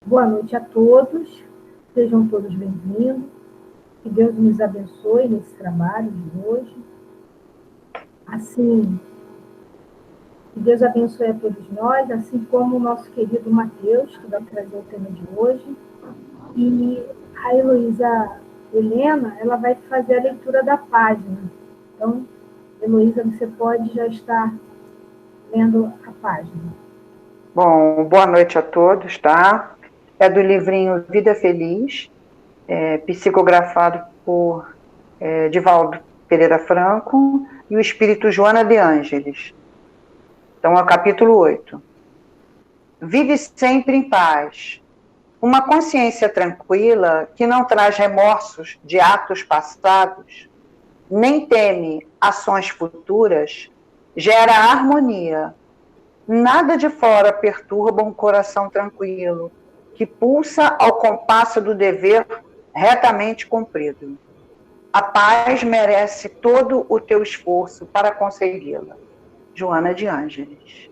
Boa noite a todos, sejam todos bem-vindos, que Deus nos abençoe nesse trabalho de hoje. Assim, que Deus abençoe a todos nós, assim como o nosso querido Mateus, que vai trazer o tema de hoje. E a Heloísa Helena, ela vai fazer a leitura da página. Então, Heloísa, você pode já estar lendo a página. Bom, boa noite a todos, tá? É do livrinho Vida Feliz, psicografado por Divaldo Pereira Franco e o espírito Joana de Ângeles. Então, é o capítulo 8. Vive sempre em paz. Uma consciência tranquila que não traz remorsos de atos passados, nem teme ações futuras, gera harmonia. Nada de fora perturba um coração tranquilo, que pulsa ao compasso do dever retamente cumprido. A paz merece todo o teu esforço para consegui-la. Joana de Ângeles.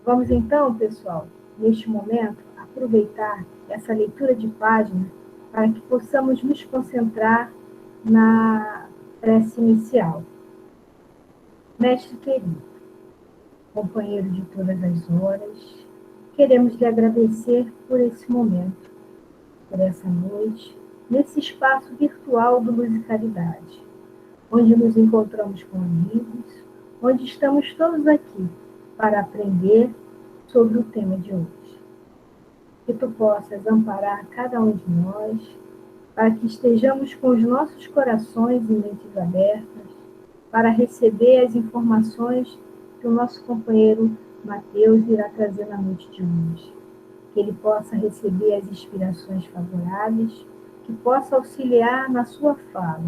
Vamos então, pessoal, neste momento, aproveitar essa leitura de página para que possamos nos concentrar na prece inicial. Mestre querido, companheiro de todas as horas, queremos lhe agradecer por esse momento, por essa noite, nesse espaço virtual do Luz e Caridade, onde nos encontramos com amigos, onde estamos todos aqui para aprender sobre o tema de hoje. Que tu possas amparar cada um de nós, para que estejamos com os nossos corações e mentes abertas, para receber as informações que o nosso companheiro Mateus irá trazer na noite de hoje. Que ele possa receber as inspirações favoráveis, que possa auxiliar na sua fala,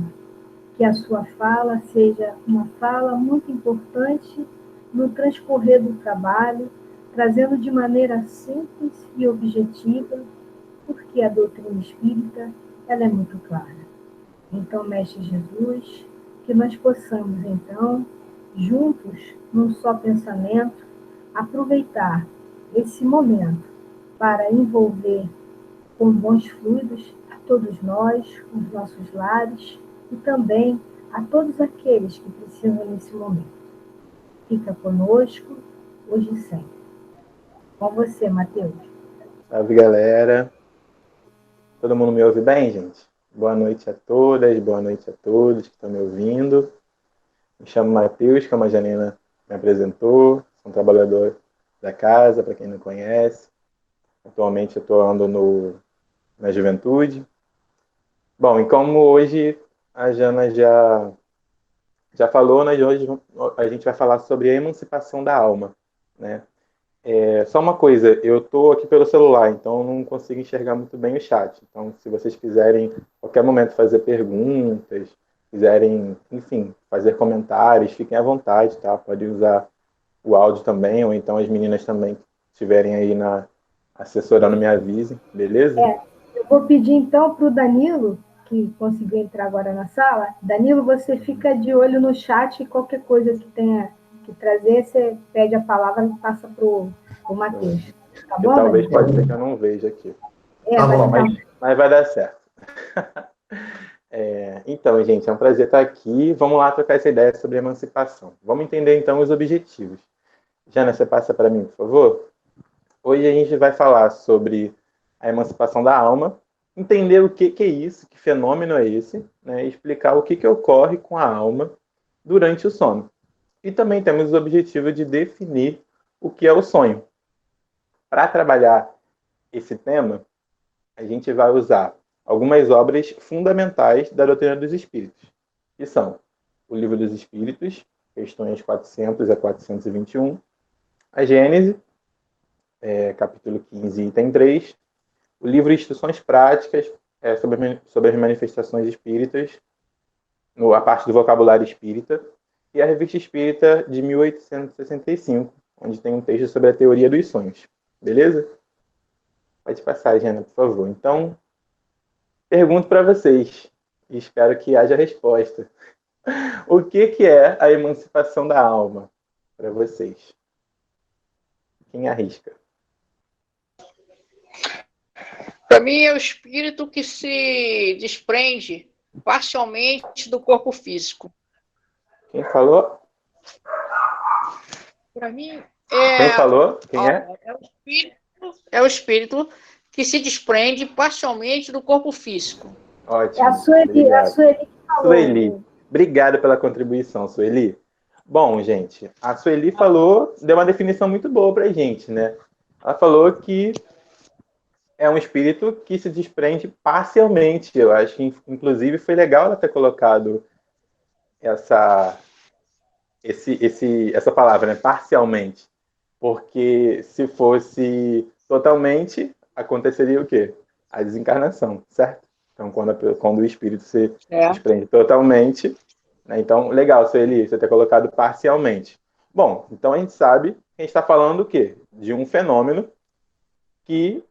que a sua fala seja uma fala muito importante no transcorrer do trabalho, trazendo de maneira simples e objetiva, porque a doutrina espírita ela é muito clara. Então, Mestre Jesus, que nós possamos, então, juntos, num só pensamento, aproveitar esse momento para envolver com bons fluidos a todos nós, os nossos lares e também a todos aqueles que precisam nesse momento. Fica conosco, hoje e sempre. Com você, Mateus. Salve, galera. Todo mundo me ouve bem, gente? Boa noite a todas, boa noite a todos que estão me ouvindo. Me chamo Matheus, como a Janina me apresentou. Sou um trabalhador da casa, para quem não conhece. Atualmente eu estou ando na juventude. Bom, e como hoje a Jana já falou, nós hoje a gente vai falar sobre a emancipação da alma, né? Só uma coisa, eu estou aqui pelo celular, então eu não consigo enxergar muito bem o chat. Então, se vocês quiserem, a qualquer momento, fazer perguntas, quiserem, enfim, fazer comentários, fiquem à vontade, tá? Pode usar o áudio também, ou então as meninas também que estiverem aí assessorando me avisem, beleza? Eu vou pedir então para o Danilo, que conseguiu entrar agora na sala. Danilo, você fica de olho no chat e qualquer coisa que tenha que trazer, você pede a palavra e passa para o Matheus. Tá Porque bom, talvez Danilo? pode ser que eu não veja aqui. Tá Bom, bom. mas vai dar certo. Então, gente, é um prazer estar aqui. Vamos lá trocar essa ideia sobre emancipação. Vamos entender, então, os objetivos. Jana, você passa para mim, por favor? Hoje a gente vai falar sobre a emancipação da alma, entender o que é isso, que fenômeno é esse, né, e explicar o que ocorre com a alma durante o sono. E também temos o objetivo de definir o que é o sonho. Para trabalhar esse tema, a gente vai usar algumas obras fundamentais da doutrina dos espíritos, que são o Livro dos Espíritos, questões 400 a 421, a Gênese, capítulo 15, item 3, o livro Instruções Práticas sobre as manifestações espíritas, a parte do vocabulário espírita, e a Revista Espírita de 1865, onde tem um texto sobre a teoria dos sonhos. Beleza? Pode passar, Jana, por favor. Então, pergunto para vocês, e espero que haja resposta. O que é a emancipação da alma para vocês? Quem arrisca? Para mim, é o espírito que se desprende parcialmente do corpo físico. Quem falou? Para mim, Quem falou? Quem é? É o espírito que se desprende parcialmente do corpo físico. Ótimo. É a Sueli que falou. Sueli, obrigado pela contribuição, Sueli. Bom, gente, a Sueli falou, deu uma definição muito boa pra gente, né? Ela falou que é um espírito que se desprende parcialmente. Eu acho que, inclusive, foi legal ela ter colocado essa palavra, né? Parcialmente. Porque se fosse totalmente, aconteceria o quê? A desencarnação, certo? Então, quando o espírito se desprende totalmente, né? Então, legal, Sueli, você ter colocado parcialmente. Bom, então a gente sabe que a gente está falando o quê? De um fenômeno que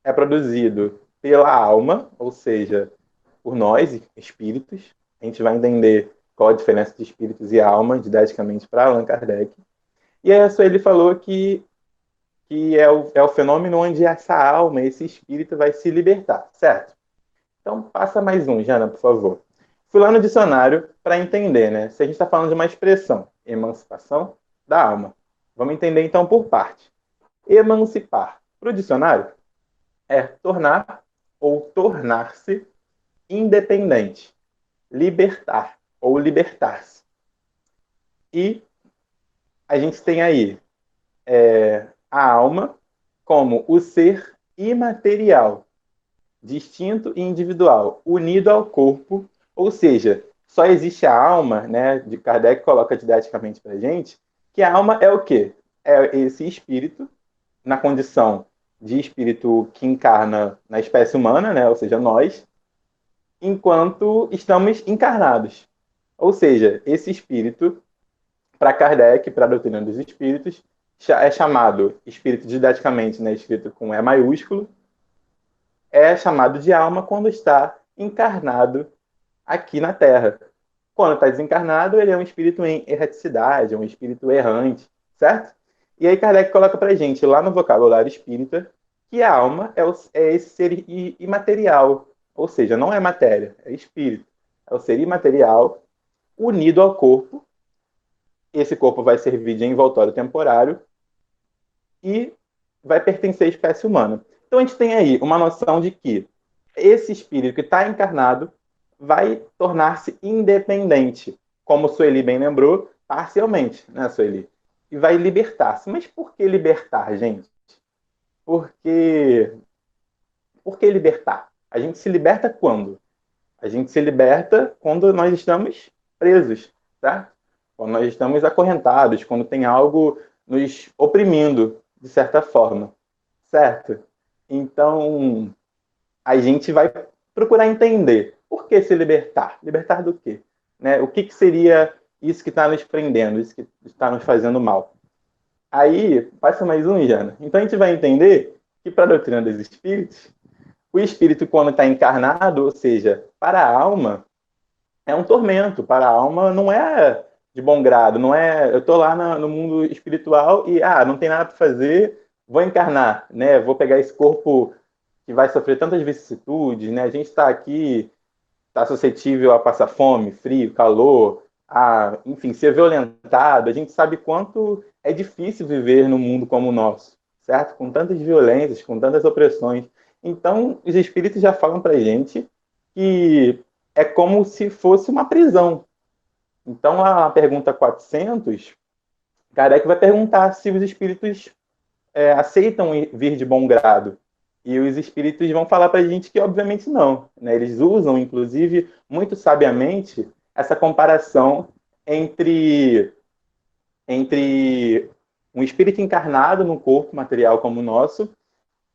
é produzido pela alma, ou seja, por nós, espíritos. A gente vai entender qual a diferença de espíritos e alma, didaticamente, para Allan Kardec. E aí a Sueli falou que é o fenômeno onde essa alma, esse espírito vai se libertar, certo? Então, passa mais um, Jana, por favor. Fui lá no dicionário para entender, né? Se a gente está falando de uma expressão, emancipação da alma. Vamos entender, então, por parte. Emancipar, para o dicionário, é tornar ou tornar-se independente, libertar ou libertar-se. E a gente tem aí a alma como o ser imaterial, distinto e individual, unido ao corpo, ou seja, só existe a alma, né? De Kardec coloca didaticamente para a gente, que a alma é o quê? É esse espírito, na condição de espírito que encarna na espécie humana, né? Ou seja, nós, enquanto estamos encarnados. Ou seja, esse espírito, para Kardec, para a doutrina dos espíritos, é chamado espírito didaticamente, né, escrito com E maiúsculo, é chamado de alma quando está encarnado aqui na Terra. Quando está desencarnado, ele é um espírito em erraticidade, é um espírito errante, certo? E aí Kardec coloca para a gente, lá no vocabulário espírita, que a alma é esse ser imaterial, ou seja, não é matéria, é espírito. É o ser imaterial unido ao corpo. Esse corpo vai servir de envoltório temporário e vai pertencer à espécie humana. Então a gente tem aí uma noção de que esse espírito que está encarnado vai tornar-se independente, como Sueli bem lembrou, parcialmente, né, Sueli? E vai libertar-se. Mas por que libertar, gente? Por que libertar? A gente se liberta quando? A gente se liberta quando nós estamos presos, certo? Quando nós estamos acorrentados, quando tem algo nos oprimindo, de certa forma, certo? Então, a gente vai procurar entender por que se libertar. Libertar do quê? Né? O que seria isso que está nos prendendo, isso que está nos fazendo mal? Aí, passa mais um, Jana. Então, a gente vai entender que, para a doutrina dos espíritos, o espírito, quando está encarnado, ou seja, para a alma, é um tormento. Para a alma não é de bom grado, não é... Eu estou lá no mundo espiritual e, não tem nada para fazer, vou encarnar, né? Vou pegar esse corpo que vai sofrer tantas vicissitudes, né? A gente está aqui, está suscetível a passar fome, frio, calor, enfim, ser violentado. A gente sabe quanto é difícil viver num mundo como o nosso, certo? Com tantas violências, com tantas opressões. Então, os espíritos já falam para a gente que é como se fosse uma prisão. Então, a pergunta 400, Kardec vai perguntar se os espíritos aceitam vir de bom grado. E os espíritos vão falar para a gente que, obviamente, não. Né? Eles usam, inclusive, muito sabiamente, essa comparação entre um espírito encarnado num corpo material como o nosso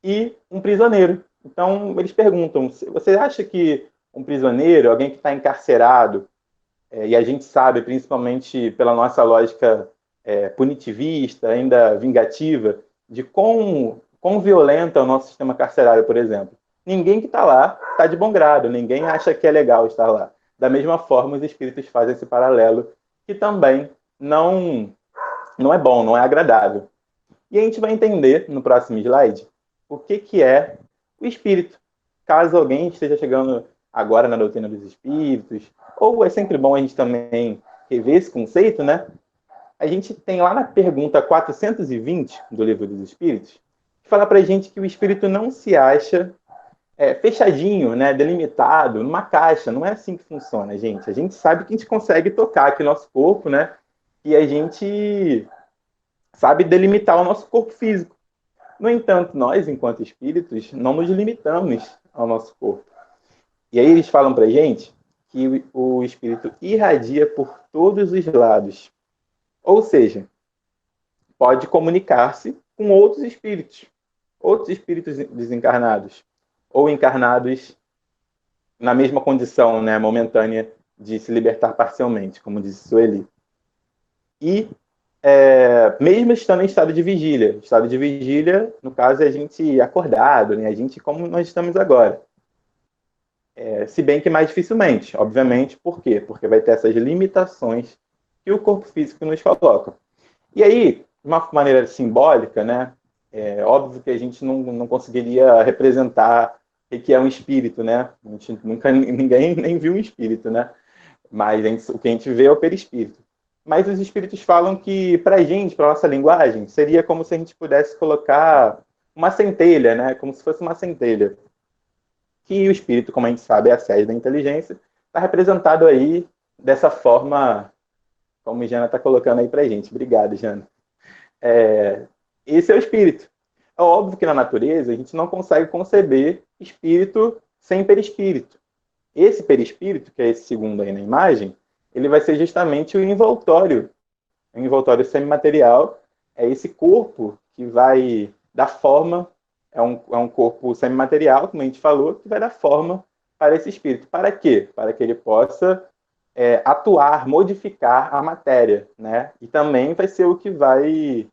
e um prisioneiro. Então, eles perguntam, você acha que um prisioneiro, alguém que está encarcerado, e a gente sabe, principalmente pela nossa lógica punitivista, ainda vingativa, de quão violento é o nosso sistema carcerário, por exemplo. Ninguém que está lá está de bom grado, ninguém acha que é legal estar lá. Da mesma forma, os espíritos fazem esse paralelo, que também não é bom, não é agradável. E a gente vai entender, no próximo slide, o que é o espírito. caso alguém esteja chegando agora na doutrina dos espíritos, ou é sempre bom a gente também rever esse conceito, né? A gente tem lá na pergunta 420 do Livro dos Espíritos, que fala para a gente que o espírito não se acha fechadinho, né, delimitado, numa caixa. Não é assim que funciona, gente. A gente sabe que a gente consegue tocar aqui o nosso corpo, né? E a gente sabe delimitar o nosso corpo físico. No entanto, nós, enquanto espíritos, não nos limitamos ao nosso corpo. E aí eles falam para a gente que o espírito irradia por todos os lados. Ou seja, pode comunicar-se com outros espíritos desencarnados, ou encarnados na mesma condição, né, momentânea de se libertar parcialmente, como disse Sueli. E mesmo estando em estado de vigília. Estado de vigília, no caso, é a gente acordado, né? A gente como nós estamos agora. Se bem que mais dificilmente, obviamente. Por quê? Porque vai ter essas limitações que o corpo físico nos coloca. E aí, de uma maneira simbólica, né? Óbvio que a gente não conseguiria representar o que é um espírito, né? A gente ninguém nem viu um espírito, né? Mas o que a gente vê é o perispírito. Mas os espíritos falam que, para a gente, para a nossa linguagem, seria como se a gente pudesse colocar uma centelha, né? Como se fosse uma centelha. Que o espírito, como a gente sabe, é a sede da inteligência, está representado aí dessa forma, como a Jana está colocando aí para a gente. Obrigado, Jana. Esse é o espírito. É óbvio que na natureza a gente não consegue conceber espírito sem perispírito. Esse perispírito, que é esse segundo aí na imagem, ele vai ser justamente o envoltório semimaterial. É esse corpo que vai dar forma, é um corpo semimaterial, como a gente falou, que vai dar forma para esse espírito. Para quê? Para que ele possa atuar, modificar a matéria, né? E também vai ser o que vai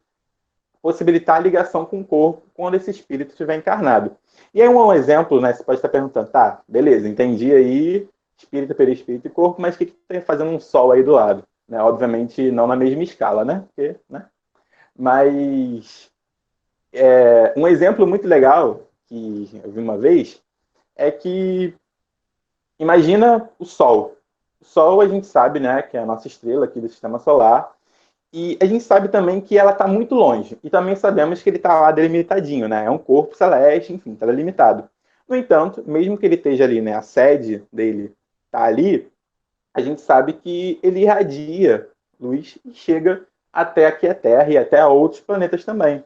possibilitar a ligação com o corpo quando esse espírito estiver encarnado. E aí um exemplo, né? Você pode estar perguntando, tá, beleza, entendi aí, espírito, perispírito e corpo, mas o que está fazendo um sol aí do lado? Né? Obviamente não na mesma escala, né? Porque, né? Mas um exemplo muito legal que eu vi uma vez é que imagina o Sol. O Sol a gente sabe, né, que é a nossa estrela aqui do Sistema Solar, e a gente sabe também que ela está muito longe, e também sabemos que ele está lá delimitadinho, né? É um corpo celeste, enfim, está delimitado. No entanto, mesmo que ele esteja ali, né, a sede dele está ali, a gente sabe que ele irradia luz e chega até aqui a Terra e até a outros planetas também.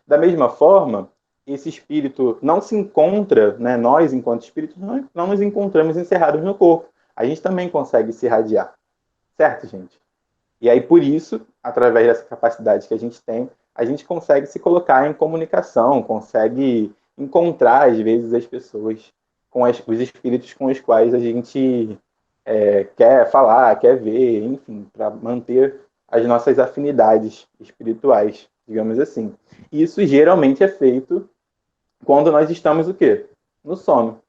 Da mesma forma, esse espírito não se encontra, né, nós, enquanto espíritos, não nos encontramos encerrados no corpo. A gente também consegue se irradiar. Certo, gente? E aí, por isso, através dessa capacidade que a gente consegue se colocar em comunicação, consegue encontrar, às vezes, as pessoas, com os espíritos com os quais a gente quer falar, quer ver, enfim, para manter as nossas afinidades espirituais, digamos assim. Isso geralmente é feito quando nós estamos o quê? No sono.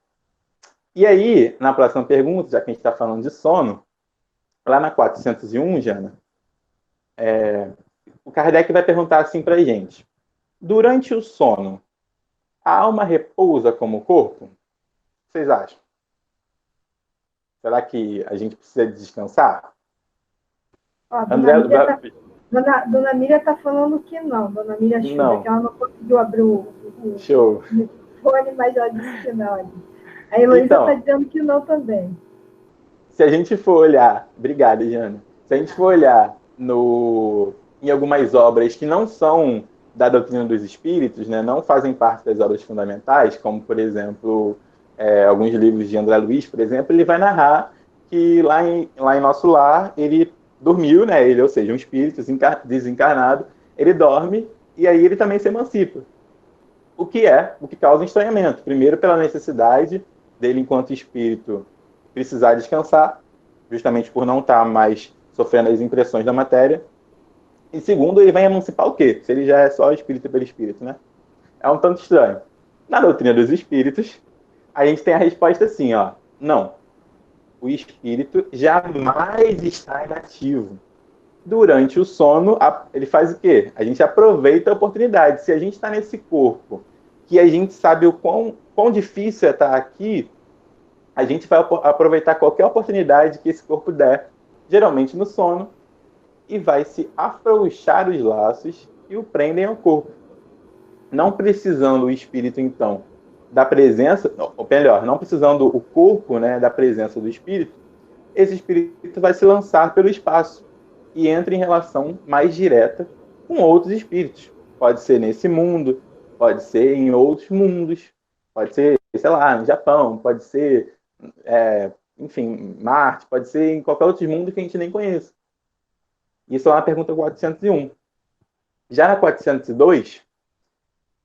E aí, na próxima pergunta, já que a gente está falando de sono, lá na 401, Jana, o Kardec vai perguntar assim para a gente: durante o sono, a alma repousa como o corpo? O que vocês acham? Será que a gente precisa descansar? André, Dona Miriam está falando que não. Dona Miriam Chuva, que ela não conseguiu abrir o microfone, mas ela disse que não. A Heloísa está dizendo que não também. Se a gente for olhar... Obrigada, Jana. Se a gente for olhar em algumas obras que não são da doutrina dos espíritos, né, não fazem parte das obras fundamentais, como, por exemplo, alguns livros de André Luiz, por exemplo, ele vai narrar que lá em Nosso Lar, ele dormiu, né, ou seja, um espírito desencarnado, ele dorme e aí ele também se emancipa. O que causa um estranhamento. Primeiro, pela necessidade dele, enquanto espírito, precisar descansar, justamente por não estar mais sofrendo as impressões da matéria. E segundo, ele vai emancipar o quê? Se ele já é só espírito pelo espírito, né? É um tanto estranho. Na doutrina dos espíritos, a gente tem a resposta assim, ó. Não. O espírito jamais está inativo. Durante o sono, ele faz o quê? A gente aproveita a oportunidade. Se a gente está nesse corpo, que a gente sabe o quão quão difícil é estar aqui, a gente vai aproveitar qualquer oportunidade que esse corpo der, geralmente no sono, e vai se afrouxar os laços que o prendem ao corpo. Não precisando o espírito, então, da presença, ou melhor, não precisando o corpo, né, da presença do espírito, esse espírito vai se lançar pelo espaço e entra em relação mais direta com outros espíritos. Pode ser nesse mundo, pode ser em outros mundos, pode ser, sei lá, no Japão, pode ser, enfim, Marte, pode ser em qualquer outro mundo que a gente nem conheça. Isso é uma pergunta 401. Já na 402,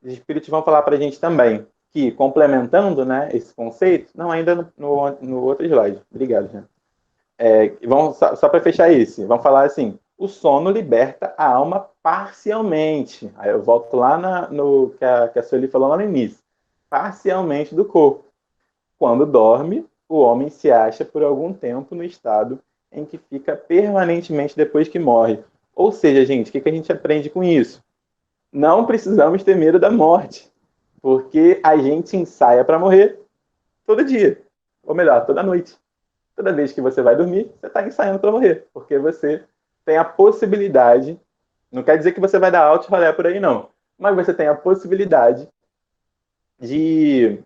os espíritos vão falar para a gente também que, complementando, né, esse conceito, não, ainda no outro slide. Obrigado, Jean. Só para fechar esse, vamos falar assim: o sono liberta a alma parcialmente. Aí eu volto lá no que a Sueli falou lá no início. Parcialmente do corpo. Quando dorme, o homem se acha por algum tempo no estado em que fica permanentemente depois que morre. Ou seja, gente, o que a gente aprende com isso? Não precisamos ter medo da morte, porque a gente ensaia para morrer todo dia. Ou melhor, toda noite. Toda vez que você vai dormir, você está ensaiando para morrer, porque você tem a possibilidade, não quer dizer que você vai dar alto e rolé por aí, não, mas você tem a possibilidade de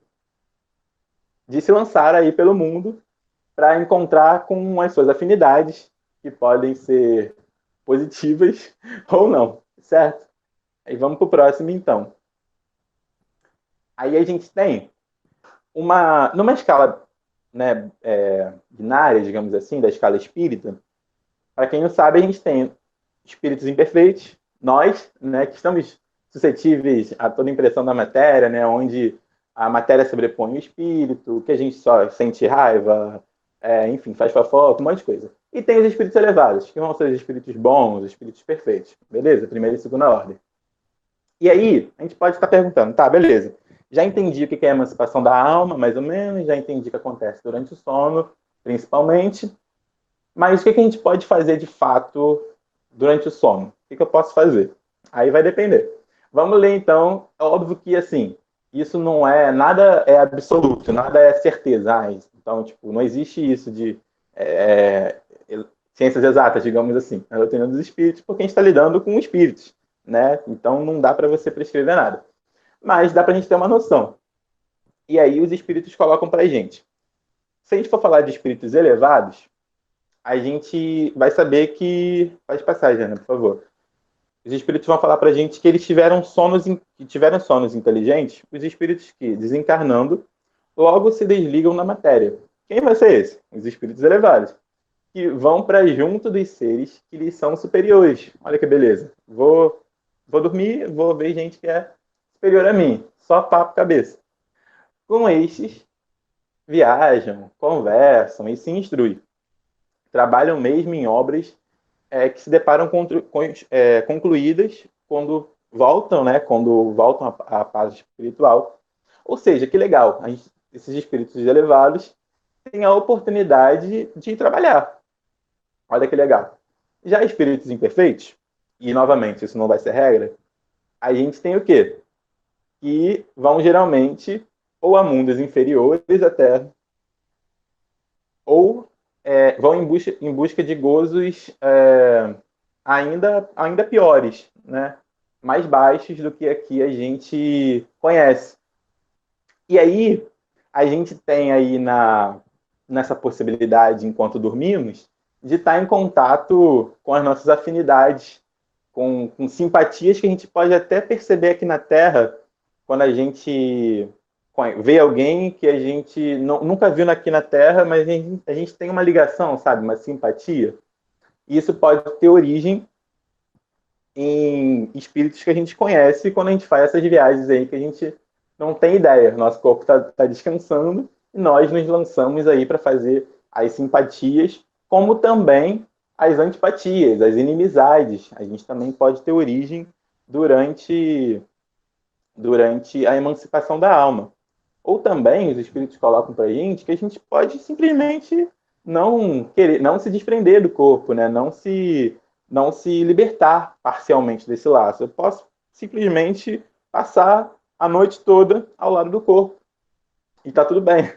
se lançar aí pelo mundo para encontrar com as suas afinidades, que podem ser positivas ou não, certo? Aí vamos para o próximo, então. Aí a gente tem numa escala, né, binária, digamos assim, da escala espírita. Para quem não sabe, a gente tem espíritos imperfeitos, nós, né, que estamos suscetíveis a toda impressão da matéria, né, onde a matéria sobrepõe o espírito, que a gente só sente raiva, enfim, faz fofoca, um monte de coisa. E tem os espíritos elevados, que vão ser os espíritos bons, os espíritos perfeitos. Beleza? Primeira e segunda ordem. E aí, a gente pode estar perguntando, tá, beleza. Já entendi o que é a emancipação da alma, mais ou menos, já entendi o que acontece durante o sono, principalmente, mas o que a gente pode fazer de fato durante o sono? O que eu posso fazer? Aí vai depender. Vamos ler então. É óbvio que assim, isso não é nada é absoluto, nada é certeza. Então, tipo, não existe isso de ciências exatas, digamos assim, na doutrina dos espíritos, porque a gente está lidando com espíritos, né? Então não dá para você prescrever nada. Mas dá para a gente ter uma noção. E aí os espíritos colocam para a gente. Se a gente for falar de espíritos elevados, a gente vai saber que... Pode passar, Jana, por favor. Os espíritos vão falar para a gente que eles tiveram sonos inteligentes, os espíritos que, desencarnando, logo se desligam na matéria. Quem vai ser esse? Os espíritos elevados, que vão para junto dos seres que lhes são superiores. Olha que beleza. Vou dormir, vou ver gente que é superior a mim. Só papo cabeça. Com estes, viajam, conversam e se instruem. Trabalham mesmo em obras que se deparam concluídas quando voltam, né? Quando voltam à paz espiritual. Ou seja, que legal. Esses espíritos elevados têm a oportunidade de trabalhar. Olha que legal. Já espíritos imperfeitos, e novamente isso não vai ser regra, a gente tem o quê? Que vão geralmente ou a mundos inferiores até, ou vão em busca de gozos ainda piores, né? Mais baixos do que aqui a gente conhece. E aí, a gente tem aí nessa possibilidade, enquanto dormimos, de estar em contato com as nossas afinidades, com simpatias que a gente pode até perceber aqui na Terra, quando a gente vê alguém que a gente nunca viu aqui na Terra, mas a gente tem uma ligação, sabe? Uma simpatia. E isso pode ter origem em espíritos que a gente conhece quando a gente faz essas viagens aí que a gente não tem ideia. Nosso corpo está descansando e nós nos lançamos aí para fazer as simpatias, como também as antipatias, as inimizades. A gente também pode ter origem durante a emancipação da alma. Ou também os espíritos colocam para a gente que a gente pode simplesmente não se desprender do corpo, né? Não se libertar parcialmente desse laço. Eu posso simplesmente passar a noite toda ao lado do corpo E tá tudo bem.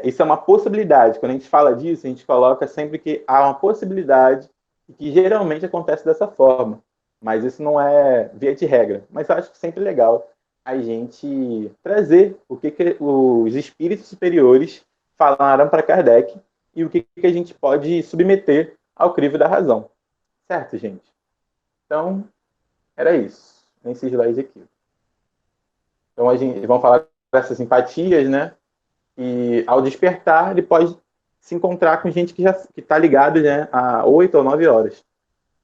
Isso é uma possibilidade. Quando a gente fala disso, a gente coloca sempre que há uma possibilidade e que geralmente acontece dessa forma. Mas isso não é via de regra. Mas eu acho que sempre é legal a gente trazer o que os espíritos superiores falaram para Kardec e o que a gente pode submeter ao crivo da razão. Certo, gente? Então, era isso. Nesse slide aqui. Então, vamos falar dessas simpatias, né? E ao despertar, ele pode se encontrar com gente que já está ligado, né, a 8 ou 9 horas.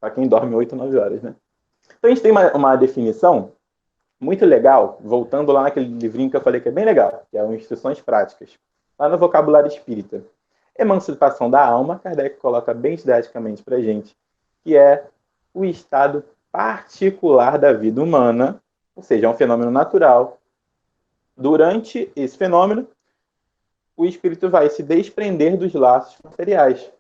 Para quem dorme 8 ou 9 horas, né? Então, a gente tem uma definição muito legal, voltando lá naquele livrinho que eu falei que é bem legal, que é o Instruções Práticas, lá no Vocabulário Espírita. Emancipação da alma, Kardec coloca bem didaticamente para a gente, que é o estado particular da vida humana, ou seja, é um fenômeno natural. Durante esse fenômeno, o espírito vai se desprender dos laços materiais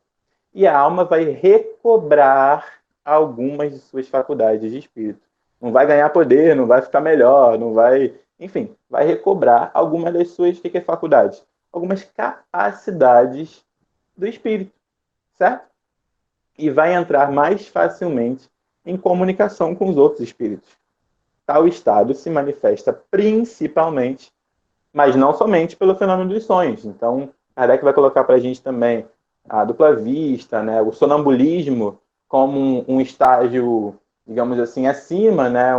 e a alma vai recobrar algumas de suas faculdades de espírito. Não vai ganhar poder, não vai ficar melhor, não vai... Enfim, vai recobrar algumas das suas faculdades, algumas capacidades do espírito, certo? E vai entrar mais facilmente em comunicação com os outros espíritos. Tal estado se manifesta principalmente, mas não somente pelo fenômeno dos sonhos. Então, Kardec vai colocar para a gente também a dupla vista, né, o sonambulismo como um estágio, digamos assim, acima, né,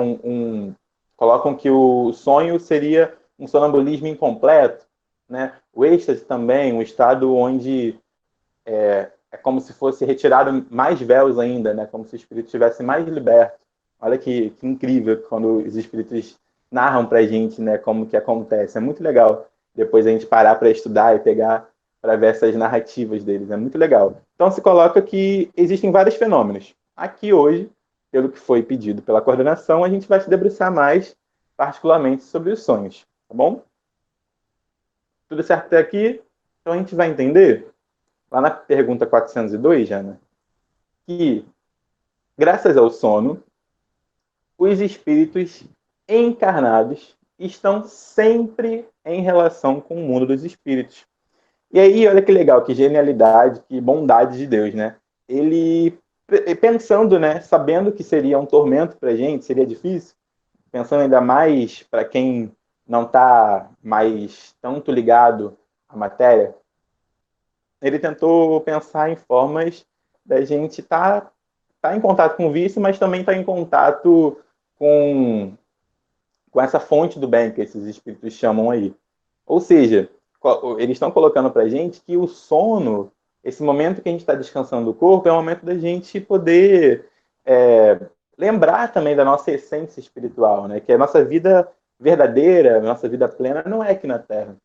colocam que o sonho seria um sonambulismo incompleto, né, o êxtase também, um estado onde é como se fosse retirado mais véus ainda, né, como se o espírito estivesse mais liberto. Olha que incrível quando os espíritos narram para a gente, né, como que acontece. É muito legal depois a gente parar para estudar e pegar para ver essas narrativas deles. É muito legal. Então se coloca que existem vários fenômenos. Aqui hoje, pelo que foi pedido pela coordenação, a gente vai se debruçar mais particularmente sobre os sonhos. Tá bom? Tudo certo até aqui? Então a gente vai entender, lá na pergunta 402, Jana, que graças ao sono, os espíritos encarnados estão sempre em relação com o mundo dos espíritos. E aí, olha que legal, que genialidade, que bondade de Deus, né? Ele, pensando, né, sabendo que seria um tormento para a gente, seria difícil, pensando ainda mais para quem não está mais tanto ligado à matéria, ele tentou pensar em formas da gente tá em contato com o vício, mas também estar em contato com essa fonte do bem que esses espíritos chamam aí. Ou seja, eles estão colocando para a gente que o sono, esse momento que a gente está descansando do corpo, é o momento da gente poder lembrar também da nossa essência espiritual, né? Que a nossa vida verdadeira, a nossa vida plena, não é aqui na Terra.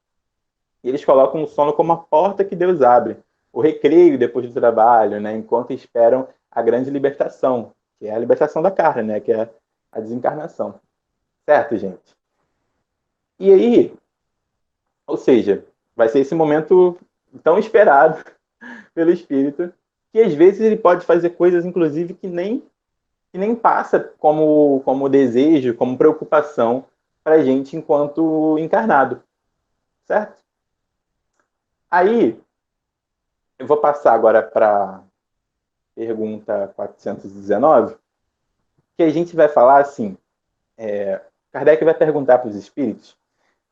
E eles colocam o sono como a porta que Deus abre, o recreio depois do trabalho, né? Enquanto esperam a grande libertação, que é a libertação da carne, né? Que é a desencarnação. Certo, gente? E aí, ou seja, vai ser esse momento tão esperado pelo espírito, que às vezes ele pode fazer coisas, inclusive, que nem passa como desejo, como preocupação para a gente enquanto encarnado. Certo? Aí, eu vou passar agora para a pergunta 419, que a gente vai falar assim, Kardec vai perguntar para os espíritos,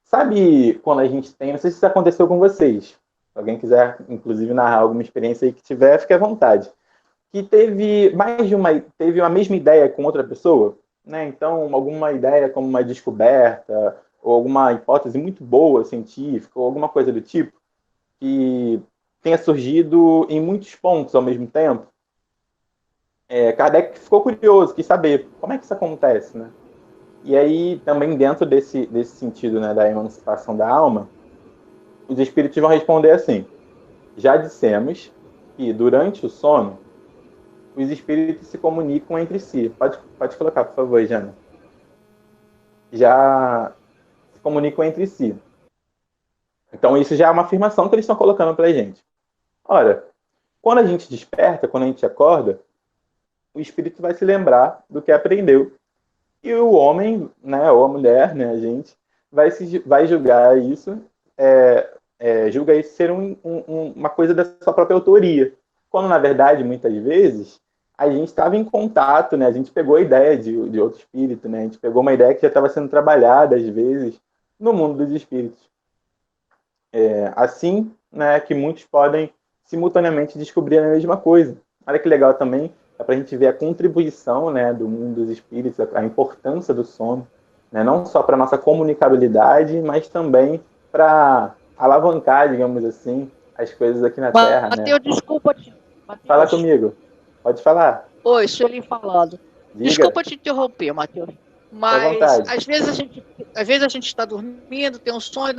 sabe quando a gente tem, não sei se isso aconteceu com vocês, se alguém quiser, inclusive, narrar alguma experiência aí que tiver, fique à vontade, que teve uma mesma ideia com outra pessoa, né? Então, alguma ideia como uma descoberta, ou alguma hipótese muito boa, científica, ou alguma coisa do tipo, que tenha surgido em muitos pontos ao mesmo tempo. Kardec ficou curioso, quis saber como é que isso acontece, né? E aí, também dentro desse sentido, né, da emancipação da alma, os espíritos vão responder assim: já dissemos que durante o sono, os espíritos se comunicam entre si. Pode colocar, por favor, Jana. Já se comunicam entre si. Então, isso já é uma afirmação que eles estão colocando para a gente. Ora, quando a gente desperta, quando a gente acorda, o espírito vai se lembrar do que aprendeu. E o homem, né, ou a mulher, né, a gente, vai julgar isso, julga isso ser uma coisa da sua própria autoria. Quando, na verdade, muitas vezes, a gente estava em contato, né? A gente pegou a ideia de outro espírito, né? A gente pegou uma ideia que já estava sendo trabalhada, às vezes, no mundo dos espíritos. Assim, né, que muitos podem simultaneamente descobrir a mesma coisa. Olha que legal também, é para a gente ver a contribuição, né, do mundo dos espíritos, a importância do sono, né, não só para a nossa comunicabilidade, mas também para alavancar, digamos assim, as coisas aqui na Terra. Mateus, né? desculpa. Fala comigo, pode falar. Oi, Sueli falando. Diga. Desculpa te interromper, Mateus. Mas às vezes a gente está dormindo, tem um sonho,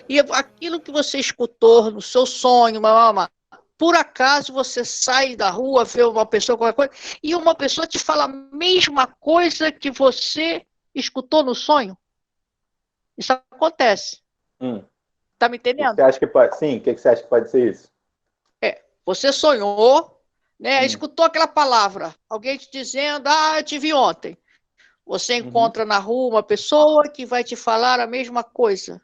e aquilo que você escutou no seu sonho, por acaso você sai da rua, vê uma pessoa, qualquer coisa, e uma pessoa te fala a mesma coisa que você escutou no sonho? Isso acontece. Tá me entendendo? Você acha que pode? Sim, o que você acha que pode ser isso? Você sonhou, né? Escutou aquela palavra, alguém te dizendo, eu te vi ontem. Você encontra na rua uma pessoa que vai te falar a mesma coisa.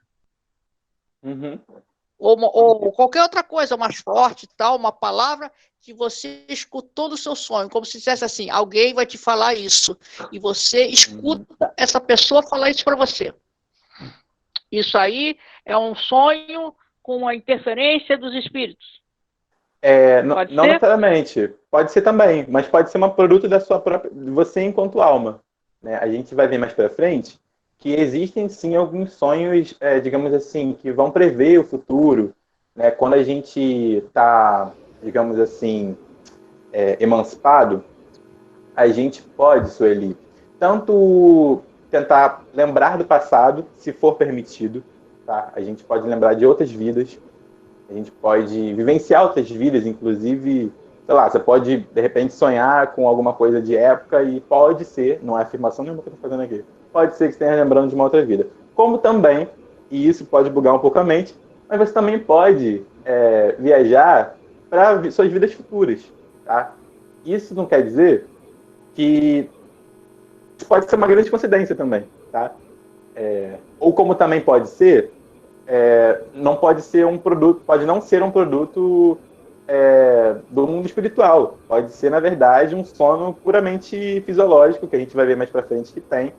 Ou qualquer outra coisa mais forte, tal, uma palavra que você escutou no seu sonho, como se dissesse assim, alguém vai te falar isso, e você escuta essa pessoa falar isso para você. Isso aí é um sonho com a interferência dos espíritos. Não necessariamente, pode ser também, mas pode ser um produto da sua própria, você enquanto alma. Né? A gente vai ver mais para frente que existem sim alguns sonhos, digamos assim, que vão prever o futuro. Né? Quando a gente está, digamos assim, emancipado, a gente pode, Sueli, tanto tentar lembrar do passado, se for permitido, tá? A gente pode lembrar de outras vidas, a gente pode vivenciar outras vidas, inclusive, sei lá, você pode, de repente, sonhar com alguma coisa de época e pode ser, não é afirmação nenhuma que eu estou fazendo aqui, pode ser que você esteja lembrando de uma outra vida. Como também, e isso pode bugar um pouco a mente, mas você também pode viajar para suas vidas futuras, tá? Isso não quer dizer que pode ser uma grande coincidência também, tá? Ou como também pode ser, não pode ser um produto, pode não ser um produto do mundo espiritual. Pode ser, na verdade, um sono puramente fisiológico, que a gente vai ver mais pra frente que tem.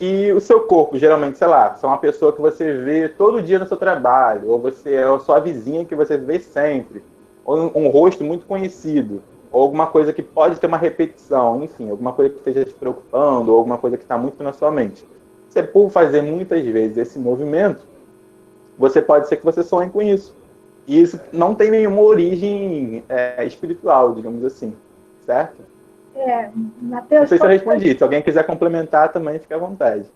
E o seu corpo, geralmente, sei lá, são uma pessoa que você vê todo dia no seu trabalho, ou você é a sua vizinha que você vê sempre, ou um rosto muito conhecido, ou alguma coisa que pode ter uma repetição, enfim, alguma coisa que esteja te preocupando, ou alguma coisa que está muito na sua mente. Você, por fazer muitas vezes esse movimento, você pode ser que você sonhe com isso. E isso não tem nenhuma origem espiritual, digamos assim, certo? Mateus, não sei se eu respondi. Se alguém quiser complementar também, fique à vontade.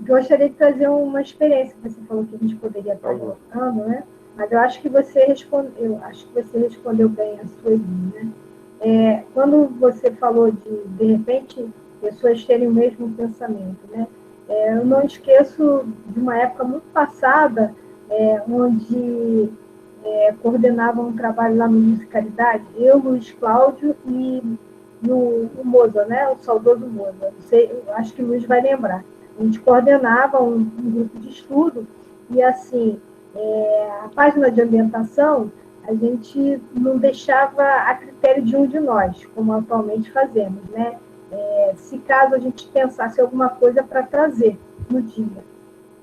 Gostaria de trazer uma experiência que você falou que a gente poderia estar colocando, né? Mas eu acho que você respondeu bem a sua linha, né? Quando você falou de repente, pessoas terem o mesmo pensamento, né? Eu não esqueço de uma época muito passada, onde coordenava um trabalho lá no Musicalidade, eu, Luiz Cláudio e o Moza, né? O saudoso Moza. Acho que o Luiz vai lembrar. A gente coordenava um grupo de estudo e, assim, a página de ambientação, a gente não deixava a critério de um de nós, como atualmente fazemos, né? Se caso a gente pensasse alguma coisa para trazer no dia.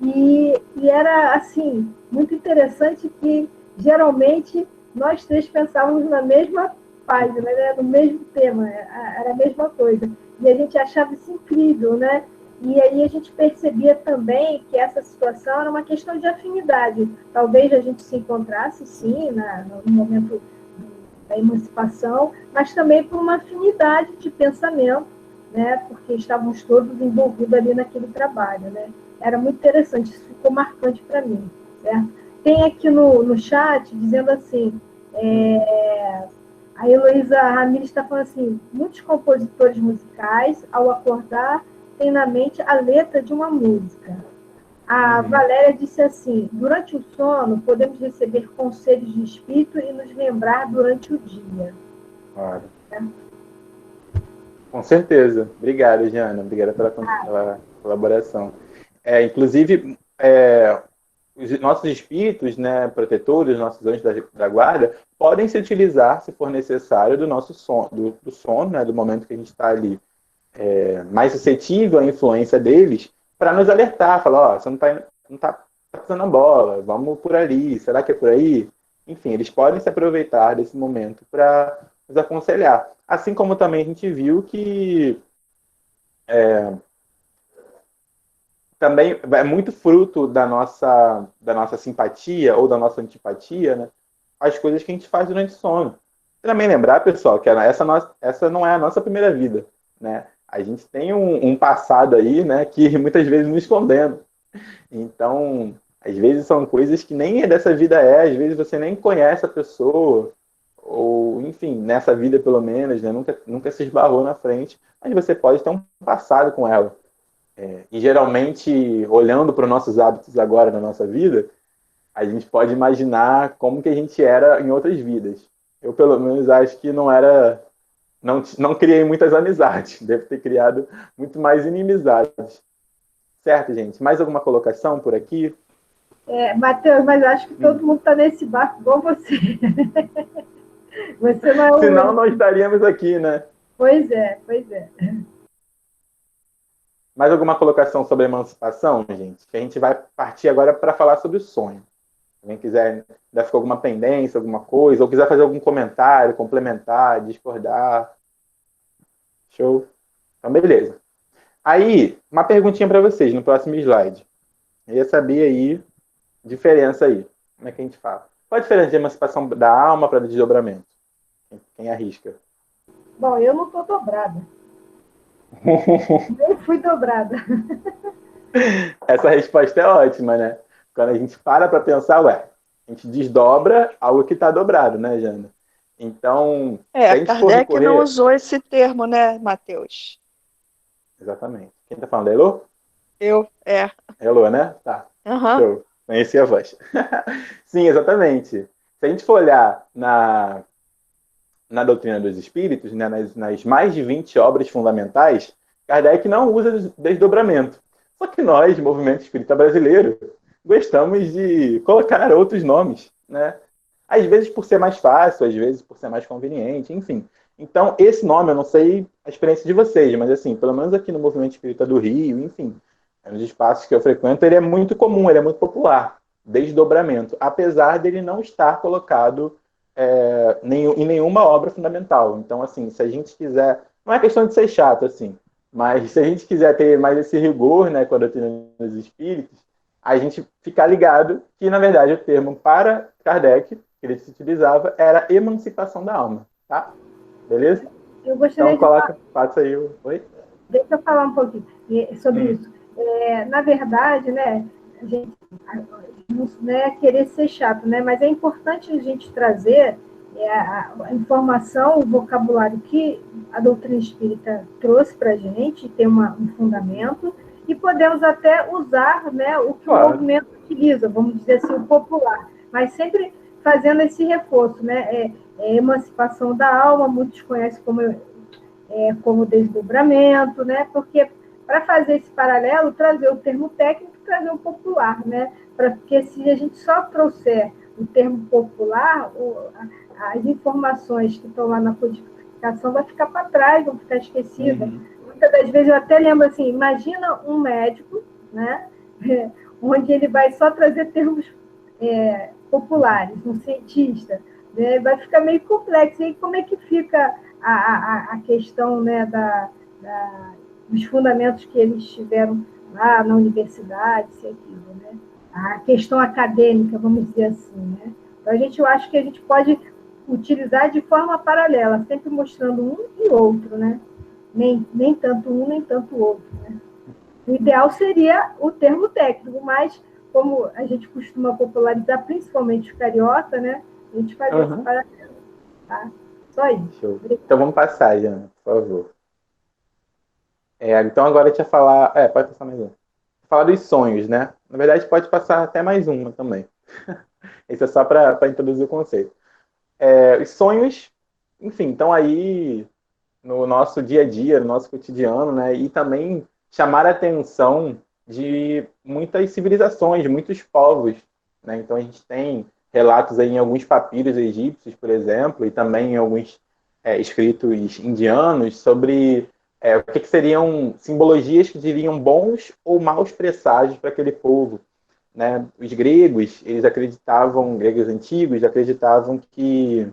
E era, assim, muito interessante que, geralmente, nós três pensávamos na mesma página, né? No mesmo tema, era a mesma coisa. E a gente achava isso incrível, né? E aí a gente percebia também que essa situação era uma questão de afinidade. Talvez a gente se encontrasse, sim, no momento da emancipação, mas também por uma afinidade de pensamento, né? Porque estávamos todos envolvidos ali naquele trabalho, né? Era muito interessante, isso ficou marcante para mim, certo? Tem aqui no chat dizendo assim, a Heloísa Ramires está falando assim, muitos compositores musicais, ao acordar, têm na mente a letra de uma música. A Valéria disse assim, durante o sono, podemos receber conselhos de espírito e nos lembrar durante o dia. Claro. Com certeza. Obrigado, Jana. Obrigada pela colaboração. Inclusive, os nossos espíritos, né, protetores, nossos anjos da guarda, podem se utilizar, se for necessário, do nosso sono, do sono, né, do momento que a gente está ali mais suscetível à influência deles, para nos alertar, falar, ó, você não tá passando a bola, vamos por ali, será que é por aí? Enfim, eles podem se aproveitar desse momento para nos aconselhar. Assim como também a gente viu que também é muito fruto da nossa simpatia ou da nossa antipatia, né, as coisas que a gente faz durante o sono. E também lembrar, pessoal, que essa não é a nossa primeira vida, né? A gente tem um passado aí, né, que muitas vezes nos condena. Então, às vezes são coisas que nem é dessa vida às vezes você nem conhece a pessoa, ou, enfim, nessa vida pelo menos, né, nunca se esbarrou na frente, mas você pode ter um passado com ela. E geralmente, olhando para os nossos hábitos agora na nossa vida, a gente pode imaginar como que a gente era em outras vidas. Eu, pelo menos, acho que não criei muitas amizades. Devo ter criado muito mais inimizades. Certo, gente? Mais alguma colocação por aqui? Matheus, mas acho que todo mundo está nesse barco igual você. Você não é o... Senão não estaríamos aqui, né? Pois é, pois é. Mais alguma colocação sobre a emancipação, gente? Que a gente vai partir agora para falar sobre o sonho. Se alguém quiser, ainda ficou alguma pendência, alguma coisa, ou quiser fazer algum comentário, complementar, discordar. Show? Então, beleza. Aí, uma perguntinha para vocês no próximo slide. Eu ia saber aí, diferença aí. Como é que a gente fala? Qual a diferença de emancipação da alma para o desdobramento? Quem arrisca? Bom, eu não estou dobrada. Eu fui dobrada. Essa resposta é ótima, né? Quando a gente para pensar, a gente desdobra algo que está dobrado, né, Jana? Então, se a gente for Kardec não usou esse termo, né, Matheus? Exatamente. Quem está falando? É Elô? Eu, Elô, né? Tá. Uhum. Show. Conheci a voz. Sim, exatamente. Se a gente for olhar na doutrina dos espíritos, né, nas mais de 20 obras fundamentais, Kardec não usa desdobramento. Só que nós, movimento espírita brasileiro, gostamos de colocar outros nomes, né? Às vezes por ser mais fácil, às vezes por ser mais conveniente, enfim. Então, esse nome, eu não sei a experiência de vocês, mas assim, pelo menos aqui no movimento espírita do Rio, enfim, nos espaços que eu frequento, ele é muito comum, ele é muito popular, desdobramento, apesar dele não estar colocado em nenhuma obra fundamental. Então, assim, se a gente quiser... Não é questão de ser chato, assim, mas se a gente quiser ter mais esse rigor, né, com a doutrina dos espíritos, a gente ficar ligado que, na verdade, o termo para Kardec, que ele se utilizava, era emancipação da alma, tá? Beleza? Eu gostaria então, passa aí o... Oi? Deixa eu falar um pouquinho sobre isso. Na verdade, né, a gente não é querer ser chato, né, mas é importante a gente trazer a informação, o vocabulário que a doutrina espírita trouxe para a gente, tem um fundamento, e podemos até usar, né, o que o movimento utiliza, vamos dizer assim, o popular, mas sempre fazendo esse reforço, né, emancipação da alma, muitos conhecem como desdobramento, né, porque para fazer esse paralelo, trazer o termo técnico e trazer o popular, né, porque se a gente só trouxer o termo popular, as informações que estão lá na codificação vão ficar para trás, vão ficar esquecidas. Muitas das vezes eu até lembro assim, imagina um médico, né, onde ele vai só trazer termos populares, um cientista, né, vai ficar meio complexo. E aí como é que fica a questão, né, dos fundamentos que eles tiveram lá na universidade, isso e aquilo, né? A questão acadêmica, vamos dizer assim, né? Então, eu acho que a gente pode utilizar de forma paralela, sempre mostrando um e outro, né? Nem tanto um, nem tanto o outro, né? O ideal seria o termo técnico, mas como a gente costuma popularizar, principalmente o carioca, né? A gente faz esse paralelo, tá? Só isso. Show. Então vamos passar, Jana, por favor. Então agora a gente vai falar... pode passar mais um. Falar dos sonhos, né? Na verdade, pode passar até mais uma também. Isso é só para introduzir o conceito. Os sonhos, enfim, estão aí no nosso dia a dia, no nosso cotidiano, né? E também chamar a atenção de muitas civilizações, de muitos povos, né? Então a gente tem relatos aí em alguns papiros egípcios, por exemplo, e também em alguns escritos indianos sobre o que seriam simbologias que diriam bons ou maus presságios para aquele povo, né? Os gregos, eles acreditavam, gregos antigos, acreditavam que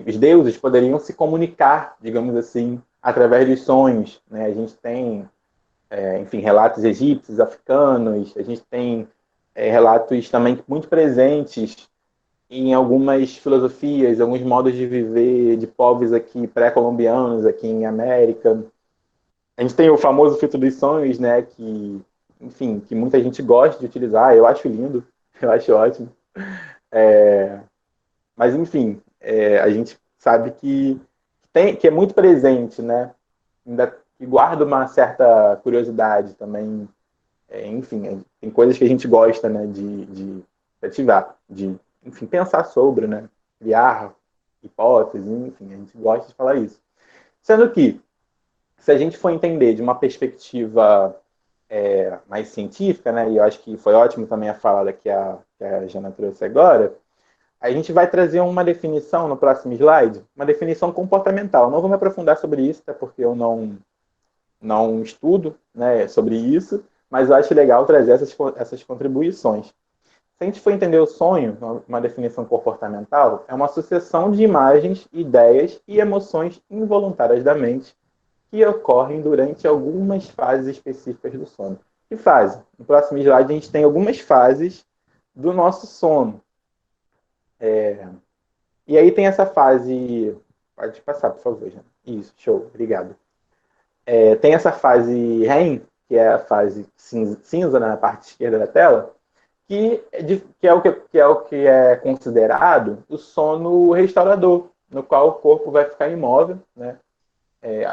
os deuses poderiam se comunicar, digamos assim, através dos sonhos, né? A gente tem, enfim, relatos egípcios, africanos, a gente tem relatos também muito presentes em algumas filosofias, alguns modos de viver de povos aqui pré-colombianos, aqui em América. A gente tem o famoso filtro dos sonhos, né, que, enfim, que muita gente gosta de utilizar, eu acho lindo, eu acho ótimo. Mas, enfim, a gente sabe que é muito presente, né, ainda que guarda uma certa curiosidade também. Enfim, tem coisas que a gente gosta, né, de ativar, de, enfim, pensar sobre, né, criar hipóteses, enfim, a gente gosta de falar isso. Sendo que, se a gente for entender de uma perspectiva mais científica, né, e eu acho que foi ótimo também a fala que a Jana trouxe agora, a gente vai trazer uma definição no próximo slide, uma definição comportamental. Não vou me aprofundar sobre isso, até porque eu não estudo, né, sobre isso, mas eu acho legal trazer essas contribuições. Se a gente for entender o sonho, uma definição comportamental, é uma sucessão de imagens, ideias e emoções involuntárias da mente que ocorrem durante algumas fases específicas do sono. Que fase? No próximo slide a gente tem algumas fases do nosso sono. E aí tem essa fase... Pode passar, por favor, Jana. Isso, show, obrigado. Tem essa fase REM, que é a fase cinza na parte esquerda da tela, que é o que é considerado o sono restaurador, no qual o corpo vai ficar imóvel, né?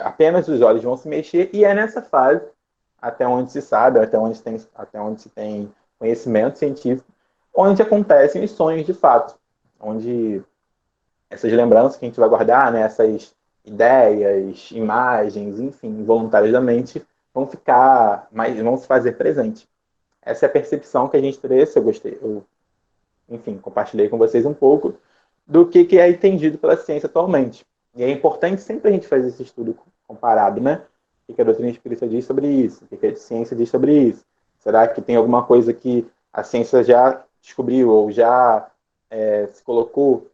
Apenas os olhos vão se mexer, e é nessa fase, até onde se sabe, até onde se tem conhecimento científico, onde acontecem os sonhos de fato, onde essas lembranças que a gente vai guardar, né, essas ideias, imagens, enfim, voluntariamente, vão se fazer presente. Essa é a percepção que a gente trouxe, enfim, compartilhei com vocês um pouco do que é entendido pela ciência atualmente. E é importante sempre a gente fazer esse estudo comparado, né? O que a doutrina espírita diz sobre isso? O que a ciência diz sobre isso? Será que tem alguma coisa que a ciência já descobriu ou já se colocou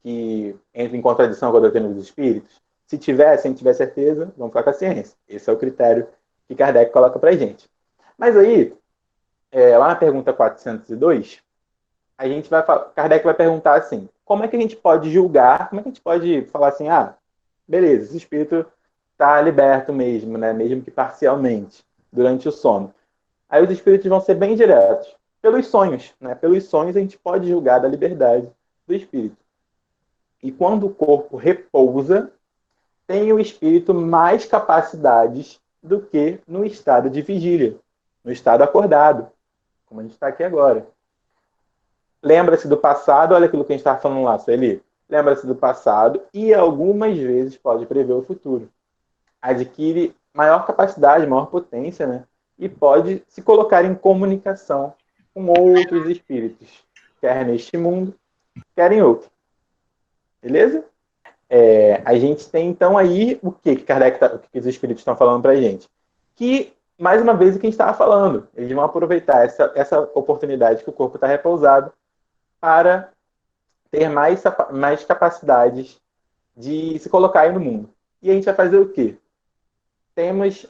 que entra em contradição com a doutrina dos espíritos? Se a gente tiver certeza, vamos falar com a ciência. Esse é o critério que Kardec coloca pra gente. Mas aí, lá na pergunta 402, Kardec vai perguntar assim, como é que a gente pode julgar, como é que a gente pode falar assim, beleza, esse espírito está liberto mesmo, né, mesmo que parcialmente, durante o sono. Aí os espíritos vão ser bem diretos. Pelos sonhos, né? Pelos sonhos a gente pode julgar da liberdade do espírito. E quando o corpo repousa, tem o espírito mais capacidades do que no estado de vigília, no estado acordado, como a gente está aqui agora. Lembra-se do passado, olha aquilo que a gente estava falando lá, Sueli. Lembra-se do passado e algumas vezes pode prever o futuro. Adquire maior capacidade, maior potência, né? E pode se colocar em comunicação com outros espíritos, quer neste mundo, quer em outro. Beleza? A gente tem, então, aí o que os espíritos estão falando para a gente? Que, mais uma vez, o que a gente estava falando, eles vão aproveitar essa oportunidade que o corpo está repousado para ter mais capacidades de se colocar aí no mundo. E a gente vai fazer o quê? Temos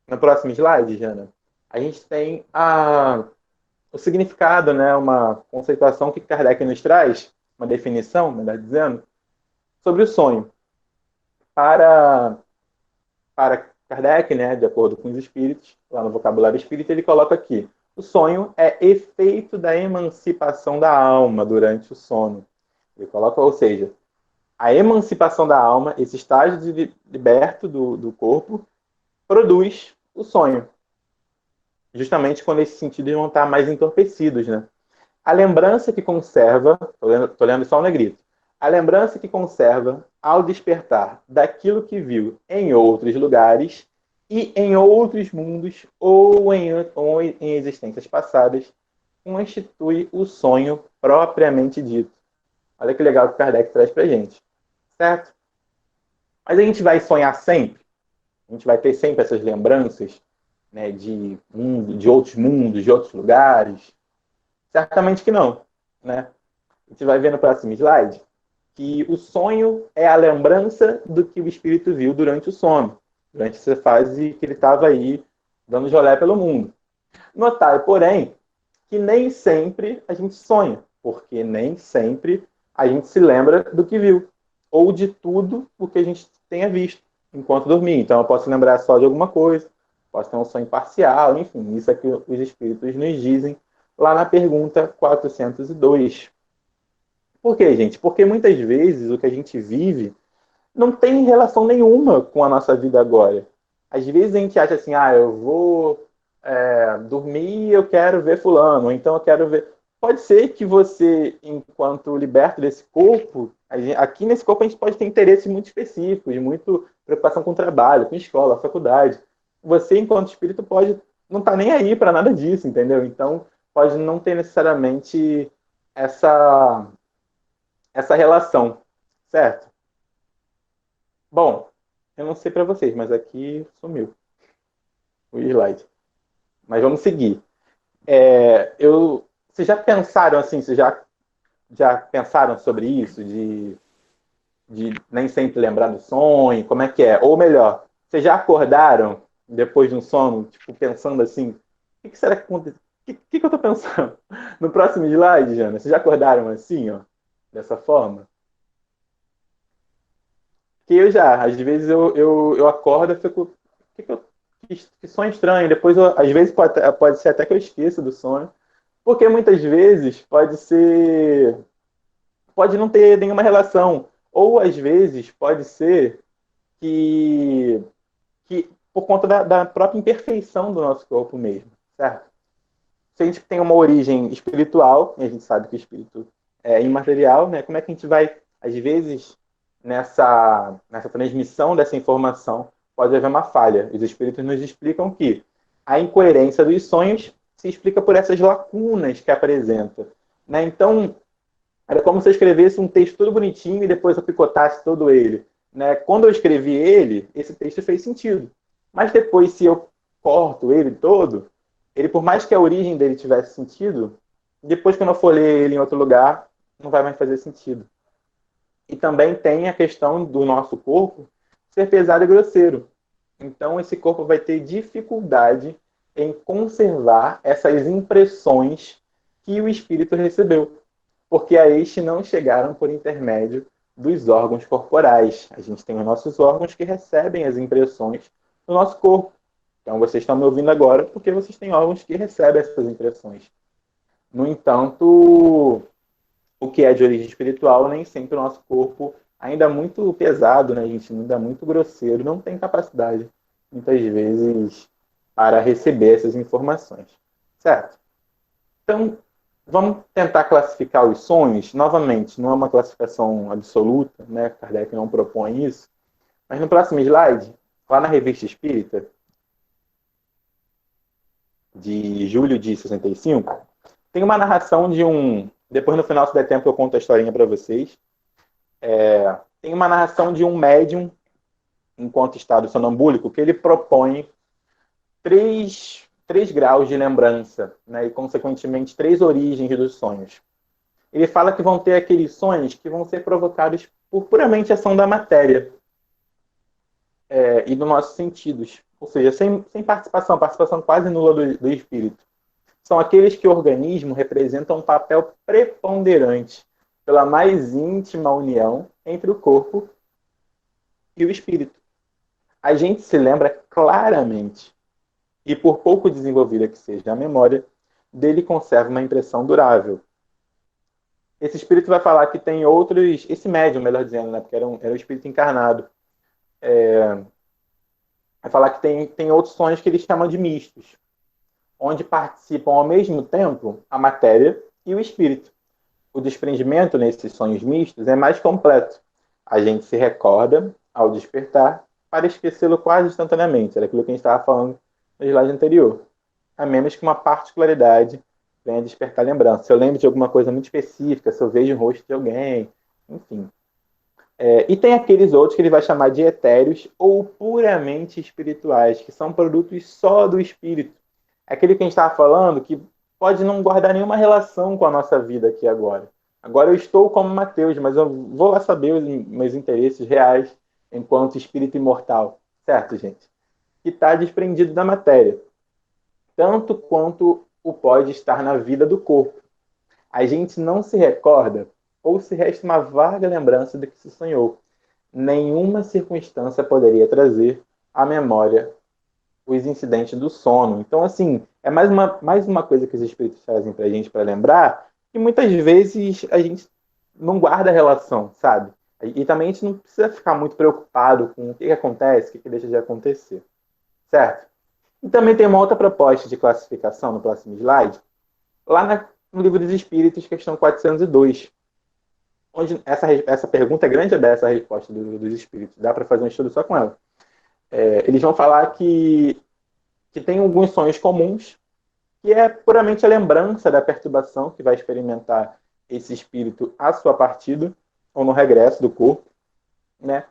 no próximo slide, Jana, a gente tem o significado, né, uma conceituação que Kardec nos traz, uma definição, melhor dizendo, sobre o sonho. Para Kardec, né, de acordo com os espíritos, lá no vocabulário espírita, ele coloca aqui: o sonho é efeito da emancipação da alma durante o sono. Ele coloca, ou seja, a emancipação da alma, esse estágio de liberto do corpo, produz o sonho. Justamente quando esses sentidos vão estar mais entorpecidos, né? A lembrança que conserva, estou lendo só o negrito, A lembrança que conserva ao despertar daquilo que viu em outros lugares e em outros mundos ou em existências passadas constitui o sonho propriamente dito. Olha que legal que Kardec traz para a gente, certo? Mas a gente vai sonhar sempre? A gente vai ter sempre essas lembranças, né, de outros mundos, de outros lugares? Certamente que não, né? A gente vai ver no próximo slide que o sonho é a lembrança do que o espírito viu durante o sono, durante essa fase que ele estava aí dando jolé pelo mundo. Notar, porém, que nem sempre a gente sonha, porque nem sempre a gente se lembra do que viu, ou de tudo o que a gente tenha visto enquanto dormia. Então, eu posso lembrar só de alguma coisa, posso ter um sonho parcial, enfim, isso é que os espíritos nos dizem lá na pergunta 402. Por quê, gente? Porque muitas vezes o que a gente vive não tem relação nenhuma com a nossa vida agora. Às vezes a gente acha assim, eu vou dormir e eu quero ver fulano, ou então eu quero ver... Pode ser que você, enquanto liberto desse corpo, aqui nesse corpo a gente pode ter interesses muito específicos, muito preocupação com o trabalho, com a escola, a faculdade. Você, enquanto espírito, pode não estar nem aí para nada disso, entendeu? Então, pode não ter necessariamente essa relação, certo? Bom, eu não sei para vocês, mas aqui sumiu o slide. Mas vamos seguir. Vocês já pensaram assim, já pensaram sobre isso, de nem sempre lembrar do sonho, como é que é? Ou melhor, vocês já acordaram depois de um sono, tipo, pensando assim, o que será que aconteceu? O que eu estou pensando? No próximo slide, Jana, vocês já acordaram assim, ó, dessa forma? Que eu já, às vezes eu acordo e fico, que sonho estranho, depois às vezes pode ser até que eu esqueça do sonho, porque muitas vezes pode não ter nenhuma relação, ou às vezes pode ser que por conta da própria imperfeição do nosso corpo mesmo, certo? Se a gente tem uma origem espiritual, e a gente sabe que o espírito é imaterial, né? Como é que a gente vai, às vezes, nessa transmissão dessa informação, pode haver uma falha? Os espíritos nos explicam que a incoerência dos sonhos se explica por essas lacunas que apresenta, né? Então, era como se eu escrevesse um texto todo bonitinho e depois eu picotasse todo ele, né? Quando eu escrevi ele, esse texto fez sentido. Mas depois, se eu corto ele todo, ele, por mais que a origem dele tivesse sentido, depois quando eu for ler ele em outro lugar, não vai mais fazer sentido. E também tem a questão do nosso corpo ser pesado e grosseiro. Então, esse corpo vai ter dificuldade em conservar essas impressões que o espírito recebeu, porque a este não chegaram por intermédio dos órgãos corporais. A gente tem os nossos órgãos que recebem as impressões do nosso corpo. Então, vocês estão me ouvindo agora porque vocês têm órgãos que recebem essas impressões. No entanto, o que é de origem espiritual, nem sempre o nosso corpo, ainda muito pesado, né, gente, ainda muito grosseiro, não tem capacidade, muitas vezes, para receber essas informações. Certo? Então, vamos tentar classificar os sonhos. Novamente, não é uma classificação absoluta, né? Kardec não propõe isso. Mas no próximo slide, lá na Revista Espírita, de julho de 65, tem uma narração de um... Depois, no final, se der tempo, eu conto a historinha para vocês. Tem uma narração de um médium, enquanto estado sonambúlico, que ele propõe três graus de lembrança, né, e, consequentemente, 3 origens dos sonhos. Ele fala que vão ter aqueles sonhos que vão ser provocados por puramente ação da matéria e dos nossos sentidos. Ou seja, sem participação quase nula do espírito. São aqueles que o organismo representa um papel preponderante pela mais íntima união entre o corpo e o espírito. A gente se lembra claramente, e por pouco desenvolvida que seja a memória, dele conserva uma impressão durável. Esse espírito vai falar que tem outros... Esse médium, melhor dizendo, né, porque era um espírito encarnado. Vai falar que tem outros sonhos que ele chama de mistos, onde participam ao mesmo tempo a matéria e o espírito. o desprendimento nesses sonhos mistos é mais completo. A gente se recorda ao despertar para esquecê-lo quase instantaneamente. Era aquilo que a gente estava falando no slide anterior. A menos que uma particularidade venha despertar lembrança. Se eu lembro de alguma coisa muito específica, se eu vejo o rosto de alguém, enfim. E tem aqueles outros que ele vai chamar de etéreos ou puramente espirituais, que são produtos só do espírito. Aquele que a gente estava falando que pode não guardar nenhuma relação com a nossa vida aqui agora. Agora eu estou como Mateus, mas eu vou lá saber os meus interesses reais enquanto espírito imortal. Certo, gente? Que está desprendido da matéria. Tanto quanto o pode estar na vida do corpo. A gente não se recorda ou se resta uma vaga lembrança do que se sonhou. Nenhuma circunstância poderia trazer à memória os incidentes do sono. Então, assim, é mais uma coisa que os espíritos trazem para a gente para lembrar, que muitas vezes a gente não guarda a relação, sabe? E também a gente não precisa ficar muito preocupado com o que acontece, o que deixa de acontecer. Certo? E também tem uma outra proposta de classificação no próximo slide, lá no Livro dos Espíritos, questão 402, onde essa pergunta é grande dessa resposta dos Espíritos. Dá para fazer um estudo só com ela. Eles vão falar que tem alguns sonhos comuns, que é puramente a lembrança da perturbação que vai experimentar esse espírito à sua partida, ou no regresso do corpo, né?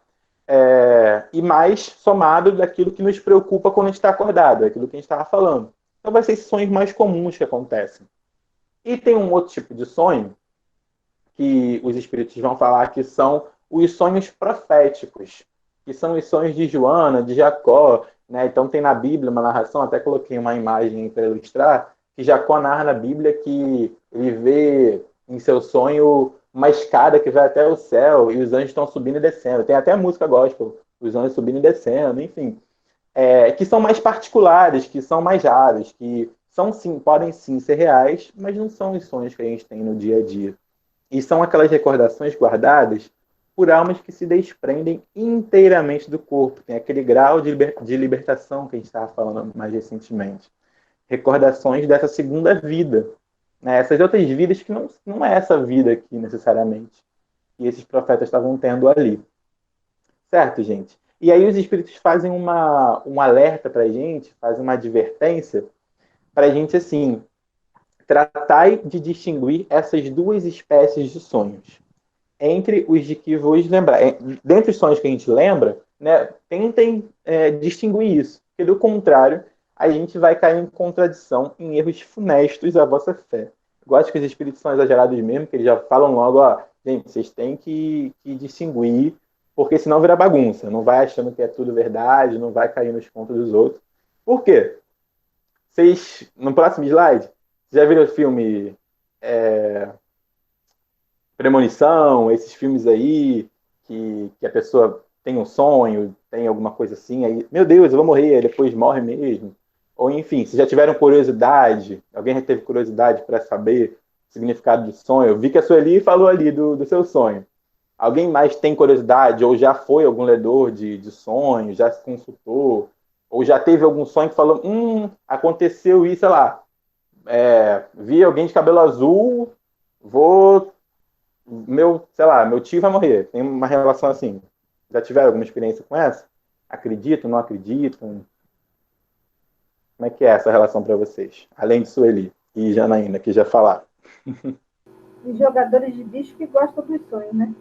E mais somado daquilo que nos preocupa quando a gente está acordado, aquilo que a gente estava falando. Então vai ser esses sonhos mais comuns que acontecem. E tem um outro tipo de sonho, que os espíritos vão falar que são os sonhos proféticos, que são os sonhos de Joana, de Jacó, né? Então tem na Bíblia uma narração, até coloquei uma imagem para ilustrar, que Jacó narra na Bíblia que ele vê em seu sonho uma escada que vai até o céu e os anjos estão subindo e descendo. Tem até a música gospel, os anjos subindo e descendo, enfim. Que são mais particulares, que são mais raros, que são sim, podem sim ser reais, mas não são os sonhos que a gente tem no dia a dia. E são aquelas recordações guardadas por almas que se desprendem inteiramente do corpo. Tem aquele grau de libertação que a gente estava falando mais recentemente. Recordações dessa segunda vida. Né? Essas outras vidas que não é essa vida aqui, necessariamente. E esses profetas estavam tendo ali. Certo, gente? E aí os espíritos fazem um alerta para a gente, fazem uma advertência para a gente, assim, tratar de distinguir essas duas espécies de sonhos. Entre os de que vos lembrar. Dentre os sonhos que a gente lembra, né, tentem distinguir isso. Porque, do contrário, a gente vai cair em contradição, em erros funestos à vossa fé. Eu gosto que os espíritos são exagerados mesmo, que eles já falam logo, gente, vocês têm que distinguir, porque senão vira bagunça. Não vai achando que é tudo verdade, não vai cair nos contos dos outros. Por quê? Vocês, no próximo slide, já viram o filme Premonição, esses filmes aí, que a pessoa tem um sonho, tem alguma coisa assim, aí, meu Deus, eu vou morrer, aí depois morre mesmo. Ou enfim, se já tiveram curiosidade, alguém já teve curiosidade para saber o significado do sonho, eu vi que a Sueli falou ali do seu sonho. Alguém mais tem curiosidade, ou já foi algum ledor de sonho, já se consultou, ou já teve algum sonho que falou, aconteceu isso, sei lá, vi alguém de cabelo azul, meu tio vai morrer. Tem uma relação assim. Já tiveram alguma experiência com essa? Acreditam, não acreditam? Como é que é essa relação para vocês? Além de Sueli e Janaína, que já falaram. Os jogadores de bicho que gostam dos sonhos, né?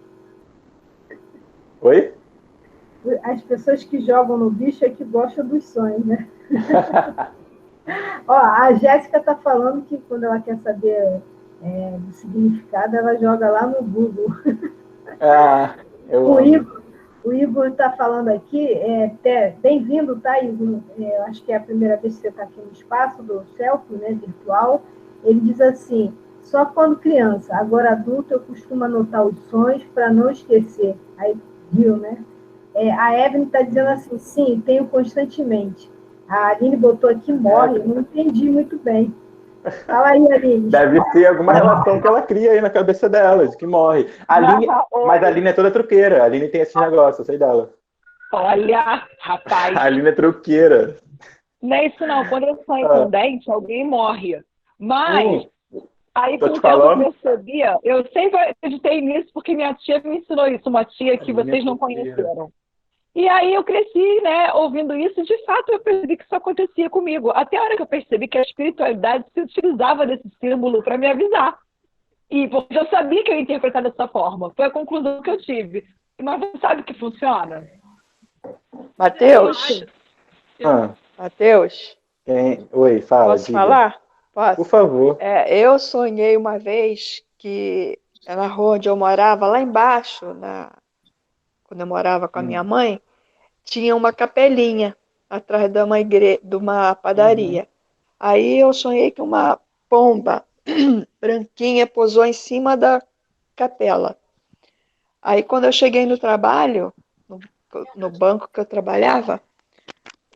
Oi? As pessoas que jogam no bicho é que gostam dos sonhos, né? A Jéssica está falando que quando ela quer saber do significado, ela joga lá no Google. O Igor está falando aqui, bem-vindo, tá, Igor? Eu acho que é a primeira vez que você está aqui no espaço do Selfie, né, virtual. Ele diz assim, só quando criança, agora adulto, eu costumo anotar os sonhos para não esquecer. Aí, viu, né? A Evelyn está dizendo assim, sim, tenho constantemente. A Aline botou aqui, morre, eu não entendi muito bem. Fala aí, Aline. Deve ter alguma relação que ela cria aí na cabeça dela, de que morre. Mas a Aline é toda truqueira, a Aline tem esse negócio, eu sei dela. Olha, rapaz. A Aline é truqueira. Não é isso não, quando eu sonho com dente, alguém morre. Mas Aí, Tô com te o tempo, eu falando. percebia, eu sempre acreditei nisso, porque minha tia me ensinou isso, uma tia que Minha vocês não fofoqueira. conheceram. E aí eu cresci, né, ouvindo isso, e de fato eu percebi que isso acontecia comigo. Até a hora que eu percebi que a espiritualidade se utilizava desse símbolo para me avisar. E porque eu sabia que eu ia interpretar dessa forma. Foi a conclusão que eu tive. Mas você sabe que funciona? Matheus, Ah, Matheus, oi, fala, posso diga. falar? Por Posso? favor. Eu sonhei uma vez que na rua onde eu morava, lá embaixo, quando eu morava com a minha Hum, mãe, tinha uma capelinha atrás de uma uhum. padaria. Aí eu sonhei que uma pomba branquinha pousou em cima da capela. Aí quando eu cheguei no trabalho, no banco que eu trabalhava,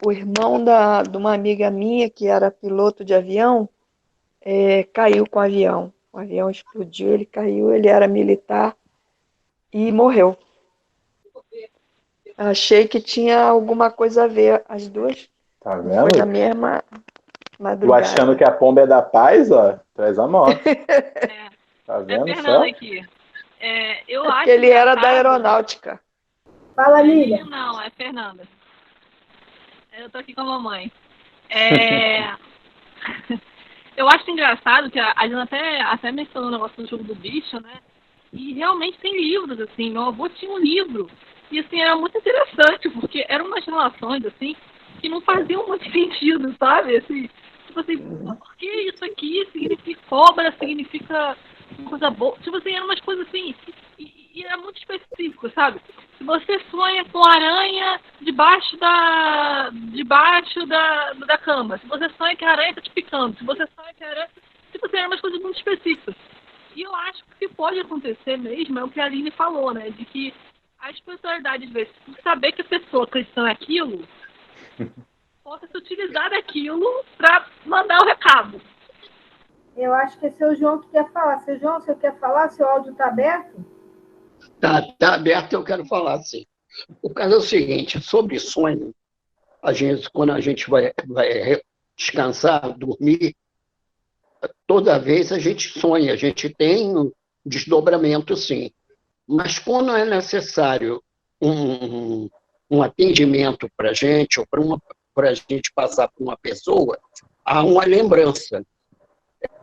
o irmão de uma amiga minha, que era piloto de avião, caiu com o avião. O avião explodiu, ele caiu, ele era militar e morreu. Achei que tinha alguma coisa a ver as duas. Tá Foi na vendo? mesma Tu achando madrugada. que a pomba é da paz, ó, traz a morte. É, Tá é vendo Fernanda só? aqui. Eu É porque acho ele era da engraçado. aeronáutica. Fala, Lília. Não, é Fernanda. Eu tô aqui com a mamãe. É, eu acho engraçado que a Jana até mencionou o negócio do jogo do bicho, né? E realmente tem livros, assim. Meu avô tinha um livro. E, assim, era muito interessante, porque eram umas relações, assim, que não faziam muito sentido, sabe? Assim, tipo assim, por que isso aqui significa cobra, significa uma coisa boa? Tipo assim, eram umas coisas assim, e era muito específico, sabe? Se você sonha com aranha debaixo da cama, se você sonha que a aranha tá te picando, se você sonha que a aranha... Tipo assim, eram umas coisas muito específicas. E eu acho que o que pode acontecer mesmo é o que a Aline falou, né? De que a espiritualidade, às vezes, por saber que a pessoa cristã é aquilo, possa se utilizar daquilo para mandar o recado. Eu acho que é seu João que quer falar. Seu João, você quer falar? Seu áudio está aberto? Tá aberto, eu quero falar sim. O caso é o seguinte, sobre sonho, quando a gente vai descansar, dormir, toda vez a gente sonha, a gente tem um desdobramento sim. Mas quando é necessário um atendimento para a gente, ou para a gente passar por uma pessoa, há uma lembrança.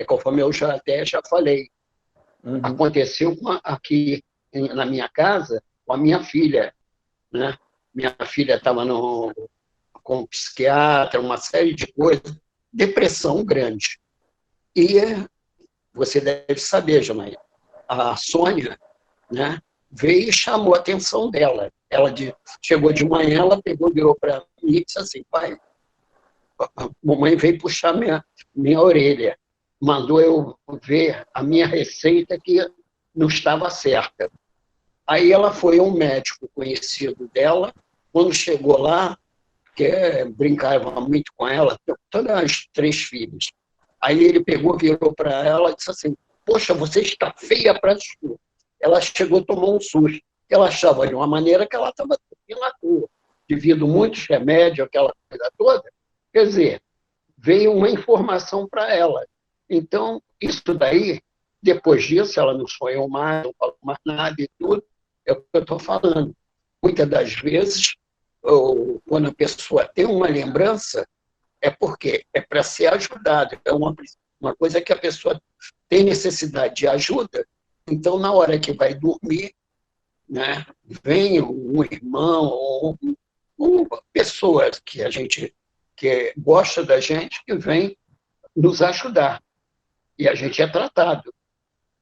Conforme eu já falei. Uhum. Aconteceu aqui na minha casa com a minha filha, né? Minha filha estava com um psiquiatra, uma série de coisas, depressão grande. E você deve saber, Janaína, a Sônia, né, veio e chamou a atenção dela. Chegou de manhã, ela virou para mim e disse assim, pai, a mamãe veio puxar minha orelha, mandou eu ver a minha receita que não estava certa. Aí ela foi a um médico conhecido dela, quando chegou lá, que brincava muito com ela, todas as 3 filhas. Aí ele virou para ela e disse assim, poxa, você está feia para isso. Ela chegou a tomar um susto. Ela achava de uma maneira que ela estava na rua, devido a muitos remédios, aquela coisa toda. Quer dizer, veio uma informação para ela. Então, isso daí, depois disso, ela não sonhou mais, não falou mais nada e tudo, é o que eu estou falando. Muitas das vezes, quando a pessoa tem uma lembrança, é porque é para ser ajudado, é uma coisa que a pessoa tem necessidade de ajuda, então, na hora que vai dormir, né, vem um irmão ou uma pessoa que gosta da gente, que vem nos ajudar. E a gente é tratado.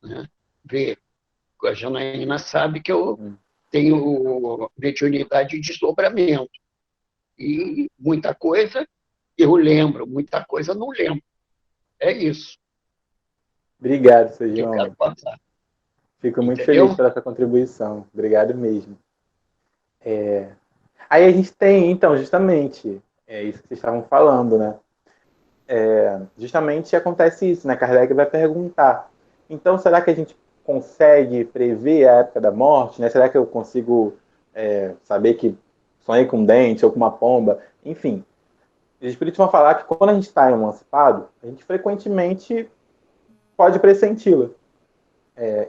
Né? A Janaína sabe que eu tenho mediunidade de desdobramento. E muita coisa eu lembro, muita coisa não lembro. É isso Obrigado, seu que eu quero João. passar. Fico muito Entendeu? feliz pela sua contribuição. Obrigado mesmo. Aí a gente tem, então, justamente, isso que vocês estavam falando, né? Justamente acontece isso, né? Kardec vai perguntar. Então, será que a gente consegue prever a época da morte, né? Será que eu consigo saber que sonhei com um dente ou com uma pomba? Enfim, os espíritos vão falar que quando a gente está emancipado, a gente frequentemente pode pressenti-la.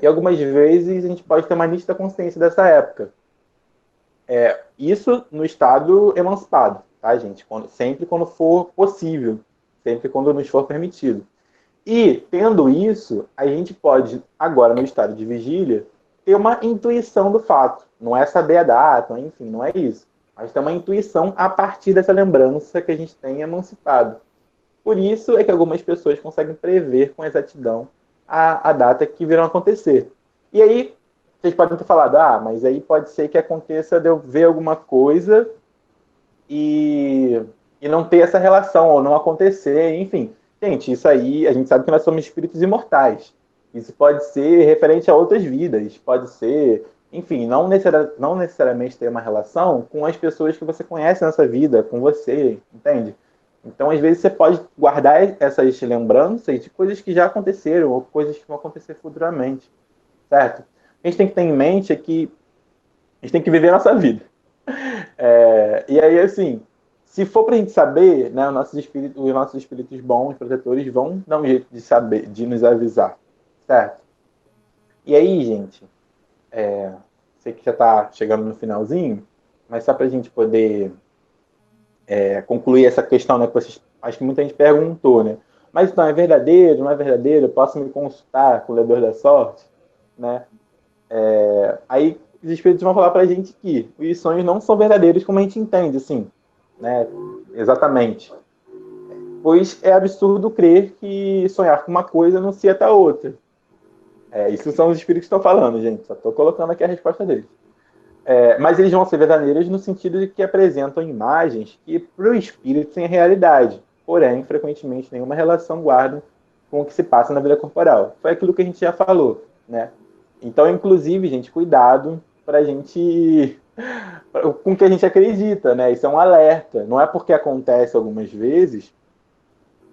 E algumas vezes a gente pode ter uma nítida consciência dessa época. Isso no estado emancipado, tá, gente? Sempre quando for possível, sempre quando nos for permitido. E, tendo isso, a gente pode, agora no estado de vigília, ter uma intuição do fato. Não é saber a data, enfim, não é isso. Mas ter uma intuição a partir dessa lembrança que a gente tem emancipado. Por isso é que algumas pessoas conseguem prever com exatidão a data que virão acontecer. E aí, vocês podem ter falado, mas aí pode ser que aconteça de eu ver alguma coisa e não ter essa relação, ou não acontecer, enfim. Gente, isso aí, a gente sabe que nós somos espíritos imortais. Isso pode ser referente a outras vidas, pode ser, enfim, não necessariamente ter uma relação com as pessoas que você conhece nessa vida, com você, entende? Então, às vezes, você pode guardar essas lembranças de coisas que já aconteceram ou coisas que vão acontecer futuramente, certo? O que a gente tem que ter em mente é que a gente tem que viver a nossa vida. E aí, assim, se for pra gente saber, né, os nossos espíritos bons, protetores, vão dar um jeito de saber, de nos avisar, certo? E aí, gente, sei que já tá chegando no finalzinho, mas só pra gente poder concluir essa questão, né, que acho que muita gente perguntou, né? Mas então, é verdadeiro, não é verdadeiro? Eu posso me consultar com o Ledor da Sorte? Né? Aí os espíritos vão falar pra gente que os sonhos não são verdadeiros como a gente entende, assim, né? Exatamente. Pois é absurdo crer que sonhar com uma coisa não se até outra. Isso são os espíritos que estão falando, gente. Só estou colocando aqui a resposta deles. Mas eles vão ser verdadeiros no sentido de que apresentam imagens que para o espírito têm realidade, porém, frequentemente, nenhuma relação guardam com o que se passa na vida corporal. Foi aquilo que a gente já falou, né? Então, inclusive, gente, cuidado para a gente com o que a gente acredita, né? Isso é um alerta. Não é porque acontece algumas vezes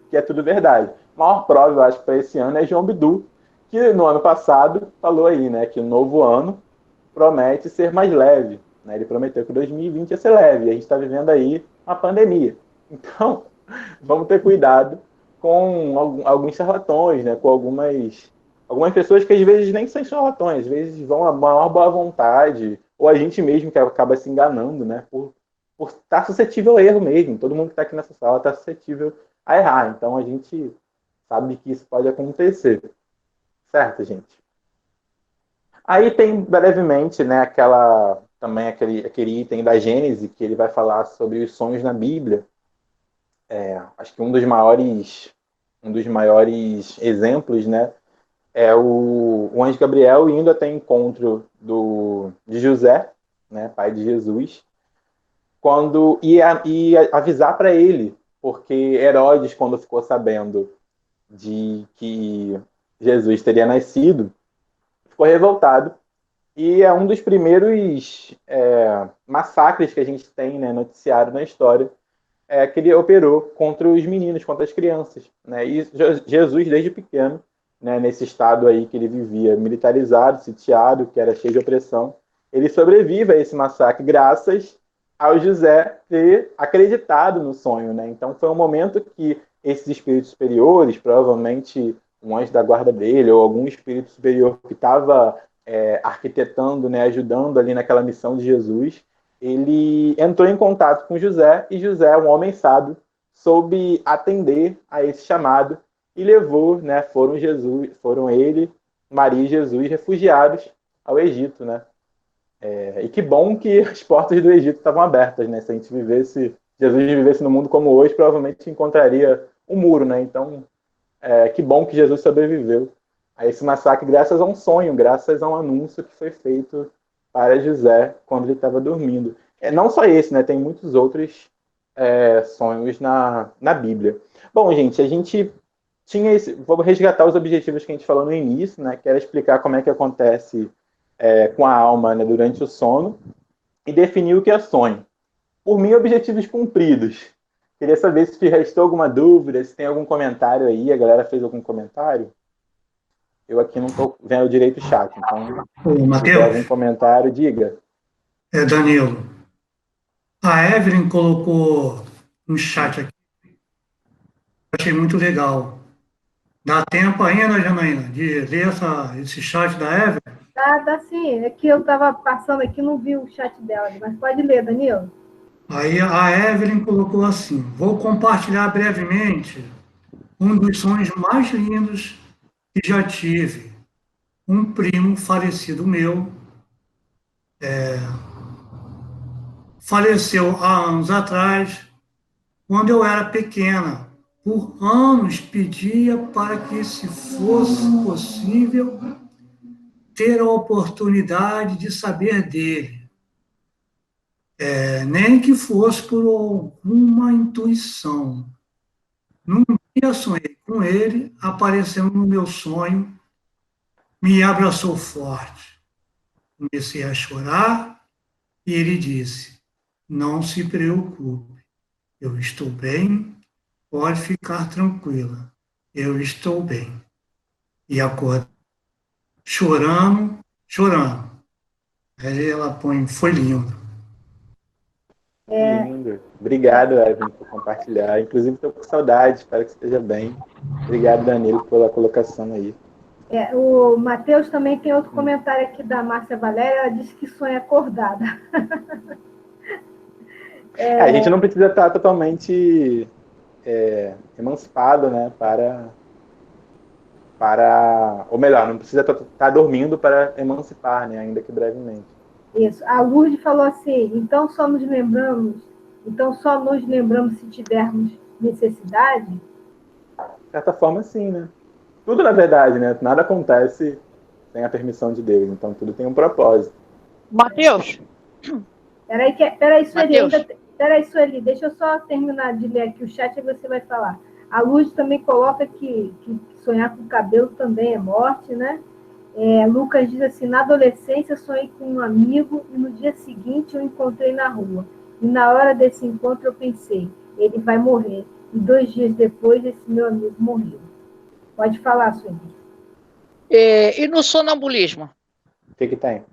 que é tudo verdade. A maior prova, eu acho, para esse ano é João Bidu, que no ano passado falou aí, né, que o novo ano promete ser mais leve. Né? Ele prometeu que 2020 ia ser leve. E a gente está vivendo aí uma pandemia. Então, vamos ter cuidado com alguns charlatões, né? Com algumas pessoas que às vezes nem são charlatões, às vezes vão a maior boa vontade, ou a gente mesmo que acaba se enganando, né? Por estar suscetível a erro mesmo. Todo mundo que está aqui nessa sala está suscetível a errar. Então, a gente sabe que isso pode acontecer. Certo, gente? Aí tem brevemente, né, aquele item da Gênese, que ele vai falar sobre os sonhos na Bíblia. Acho que um dos maiores exemplos, né, é o anjo Gabriel indo até encontro de José, né, pai de Jesus, e avisar para ele, porque Herodes, quando ficou sabendo de que Jesus teria nascido, ficou revoltado. E é um dos primeiros massacres que a gente tem, né, noticiado na história, que ele operou contra os meninos, contra as crianças. Né? E Jesus, desde pequeno, né, nesse estado aí que ele vivia, militarizado, sitiado, que era cheio de opressão, ele sobrevive a esse massacre graças ao José ter acreditado no sonho. Né? Então foi um momento que esses espíritos superiores, provavelmente um anjo da guarda dele, ou algum espírito superior que estava arquitetando, né, ajudando ali naquela missão de Jesus, ele entrou em contato com José, e José, um homem sábio, soube atender a esse chamado e levou, né, foram ele, Maria e Jesus refugiados ao Egito, né? E que bom que as portas do Egito estavam abertas, né? Se Jesus vivesse no mundo como hoje, provavelmente encontraria um muro, né? Então, que bom que Jesus sobreviveu a esse massacre graças a um sonho, graças a um anúncio que foi feito para José quando ele estava dormindo. Não só esse, né? Tem muitos outros sonhos na Bíblia. Bom, gente, a gente tinha vou resgatar os objetivos que a gente falou no início, né? Que era explicar como é que acontece com a alma, né, durante o sono, e definir o que é sonho. Por mim, objetivos cumpridos. Queria saber se restou alguma dúvida, se tem algum comentário aí, a galera fez algum comentário? Eu aqui não estou vendo direito o chat, então, se tiver algum comentário, diga. Danilo, a Evelyn colocou no chat aqui, eu achei muito legal, Dá tempo ainda, Janaína, de ler esse chat da Eve? Dá sim. É que eu estava passando aqui e não vi o chat dela, mas pode ler, Danilo. Aí a Evelyn colocou assim: vou compartilhar brevemente um dos sonhos mais lindos que já tive. Um primo falecido meu faleceu há anos atrás, quando eu era pequena. Por anos pedia para que, se fosse possível, ter a oportunidade de saber dele, nem que fosse por alguma intuição. Num dia sonhei com ele, apareceu no meu sonho, me abraçou forte. Comecei a chorar e ele disse: não se preocupe, eu estou bem, pode ficar tranquila, eu estou bem. E acordei chorando, chorando. Aí ela põe: foi lindo. Lindo. Obrigado, Evelyn, por compartilhar. Inclusive, estou com saudade, espero que esteja bem. Obrigado, Danilo, pela colocação aí. O Matheus também tem outro comentário aqui da Márcia Valéria, ela disse que sonha acordada. A gente não precisa estar totalmente emancipado, né, ou melhor, não precisa estar dormindo para emancipar, né, ainda que brevemente. Isso. A Lourdes falou assim: então só nos lembramos se tivermos necessidade? De certa forma, sim, né? Tudo, na verdade, né? Nada acontece sem a permissão de Deus, então tudo tem um propósito. Mateus! Peraí, Sueli, deixa eu só terminar de ler aqui o chat e você vai falar. A Luz também coloca que sonhar com cabelo também é morte, né? Lucas diz assim: na adolescência sonhei com um amigo e no dia seguinte eu encontrei na rua. E na hora desse encontro eu pensei: ele vai morrer. E 2 dias depois esse meu amigo morreu. Pode falar, Sueli. E no sonambulismo? O que tem?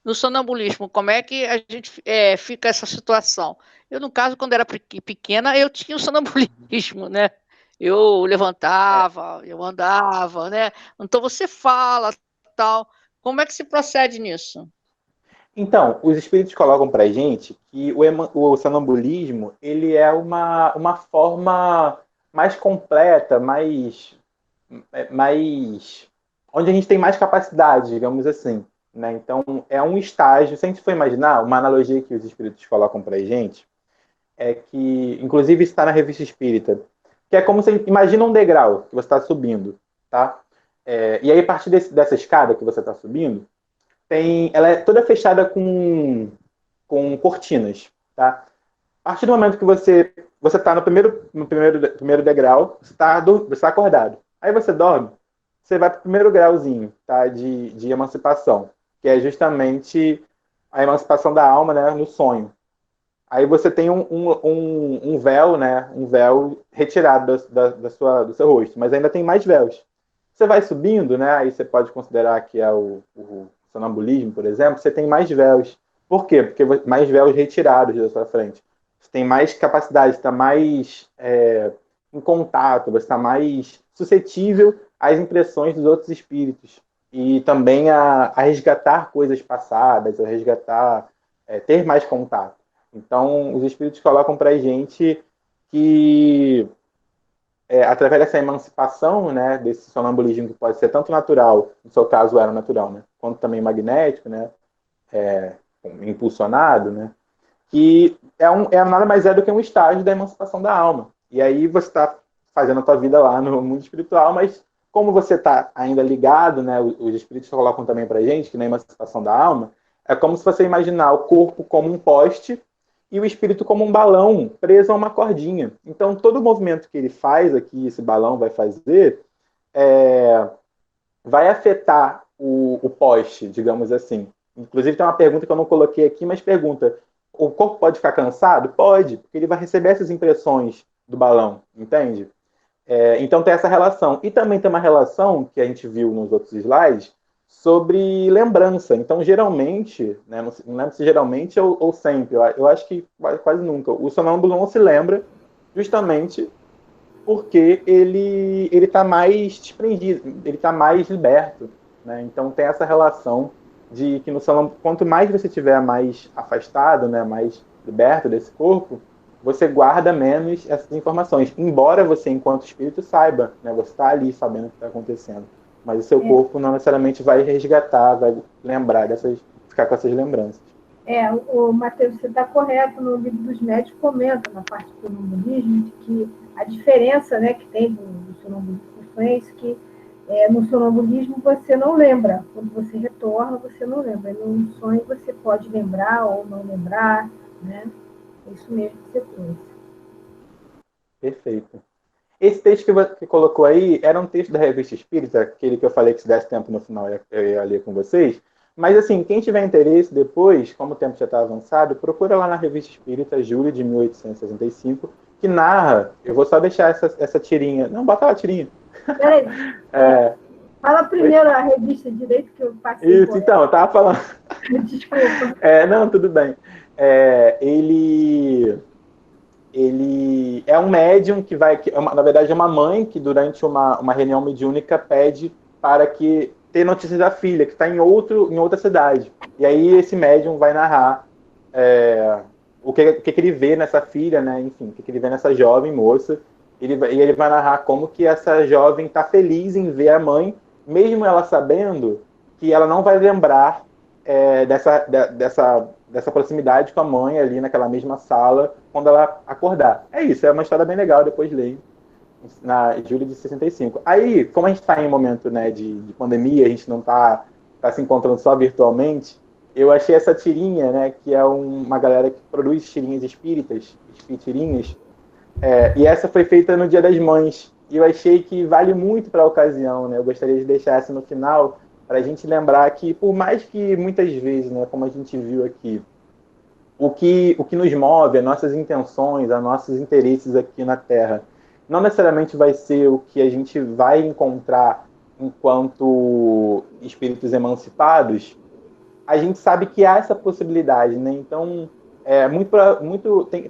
No sonambulismo, como é que a gente fica essa situação? Eu, no caso, quando era pequena, eu tinha o sonambulismo, né? Eu levantava, eu andava, né? Então você fala, tal. Como é que se procede nisso? Então, os espíritos colocam para a gente que o sonambulismo ele é uma forma mais completa, mais onde a gente tem mais capacidade, digamos assim. Né? Então, é um estágio, se a gente for imaginar, uma analogia que os espíritos colocam para a gente, é que, inclusive está na Revista Espírita, que é como se, imagina um degrau que você está subindo, tá? E aí, a partir dessa escada que você está subindo, ela é toda fechada com cortinas, tá? A partir do momento que você está no primeiro degrau, você está acordado. Aí você dorme, você vai para o primeiro grauzinho, tá? de emancipação, que é justamente a emancipação da alma, né? No sonho. Aí você tem um véu, né? Um véu retirado do seu rosto, mas ainda tem mais véus. Você vai subindo, né? Aí você pode considerar que é o sonambulismo, por exemplo, você tem mais véus. Por quê? Porque mais véus retirados da sua frente. Você tem mais capacidade, está mais em contato, você está mais suscetível às impressões dos outros espíritos. E também a resgatar coisas passadas, a resgatar, ter mais contato. Então, os espíritos colocam para a gente que, através dessa emancipação, né, desse sonambulismo que pode ser tanto natural, no seu caso era natural, né, quanto também magnético, né, impulsionado, né, que nada mais é do que um estágio da emancipação da alma. E aí você está fazendo a tua vida lá no mundo espiritual, mas como você está ainda ligado, né, os espíritos colocam também para a gente que na emancipação da alma, é como se você imaginar o corpo como um poste e o espírito como um balão preso a uma cordinha. Então, todo o movimento que ele faz aqui, esse balão vai fazer, vai afetar o poste, digamos assim. Inclusive, tem uma pergunta que eu não coloquei aqui, mas pergunta: o corpo pode ficar cansado? Pode, porque ele vai receber essas impressões do balão, entende? Então, tem essa relação. E também tem uma relação, que a gente viu nos outros slides, sobre lembrança. Então, geralmente, né, não lembro se geralmente ou sempre, eu acho que quase nunca, o sonâmbulo não se lembra justamente porque ele está mais desprendido, ele está mais liberto, né? Então tem essa relação de que no salão, quanto mais você estiver mais afastado, né, mais liberto desse corpo, você guarda menos essas informações, embora você, enquanto espírito, saiba, né, você está ali sabendo o que está acontecendo, mas o seu corpo não necessariamente vai resgatar, vai lembrar ficar com essas lembranças. O Matheus, você está correto, no livro dos médios comenta na parte do sonambulismo de que a diferença, né, que tem do sonambulismo foi isso, que no sonambulismo você não lembra, quando você retorna você não lembra, e no sonho você pode lembrar ou não lembrar, né? É isso mesmo que você trouxe. Perfeito. Esse texto que você colocou aí era um texto da Revista Espírita, aquele que eu falei que se desse tempo no final eu ia ler com vocês. Mas, assim, quem tiver interesse depois, como o tempo já está avançado, procura lá na Revista Espírita, julho de 1865, que narra, eu vou só deixar essa tirinha. Não, bota lá a tirinha. Peraí. Fala primeiro a revista direito que eu passei. Isso, então, eu estava falando. Desculpa. Não, tudo bem. Ele é um médium que vai... na verdade, é uma mãe que, durante uma reunião mediúnica, pede para que ter notícias da filha, que está em outra cidade. E aí esse médium vai narrar o que ele vê nessa filha, né? Enfim, o que ele vê nessa jovem moça. E ele vai narrar como que essa jovem está feliz em ver a mãe, mesmo ela sabendo que ela não vai lembrar dessa proximidade com a mãe ali naquela mesma sala quando ela acordar. É isso, é uma história bem legal, depois leio. Na julho de 65. Aí, como a gente está em um momento, né, de pandemia, a gente não está se encontrando só virtualmente, eu achei essa tirinha, né, que é uma galera que produz tirinhas espíritas, espíritirinhas, e essa foi feita no Dia das Mães, e eu achei que vale muito para a ocasião, né, eu gostaria de deixar essa no final, para a gente lembrar que, por mais que muitas vezes, né, como a gente viu aqui, o que nos move, as nossas intenções, os nossos interesses aqui na Terra, não necessariamente vai ser o que a gente vai encontrar enquanto espíritos emancipados, a gente sabe que há essa possibilidade, né? Então,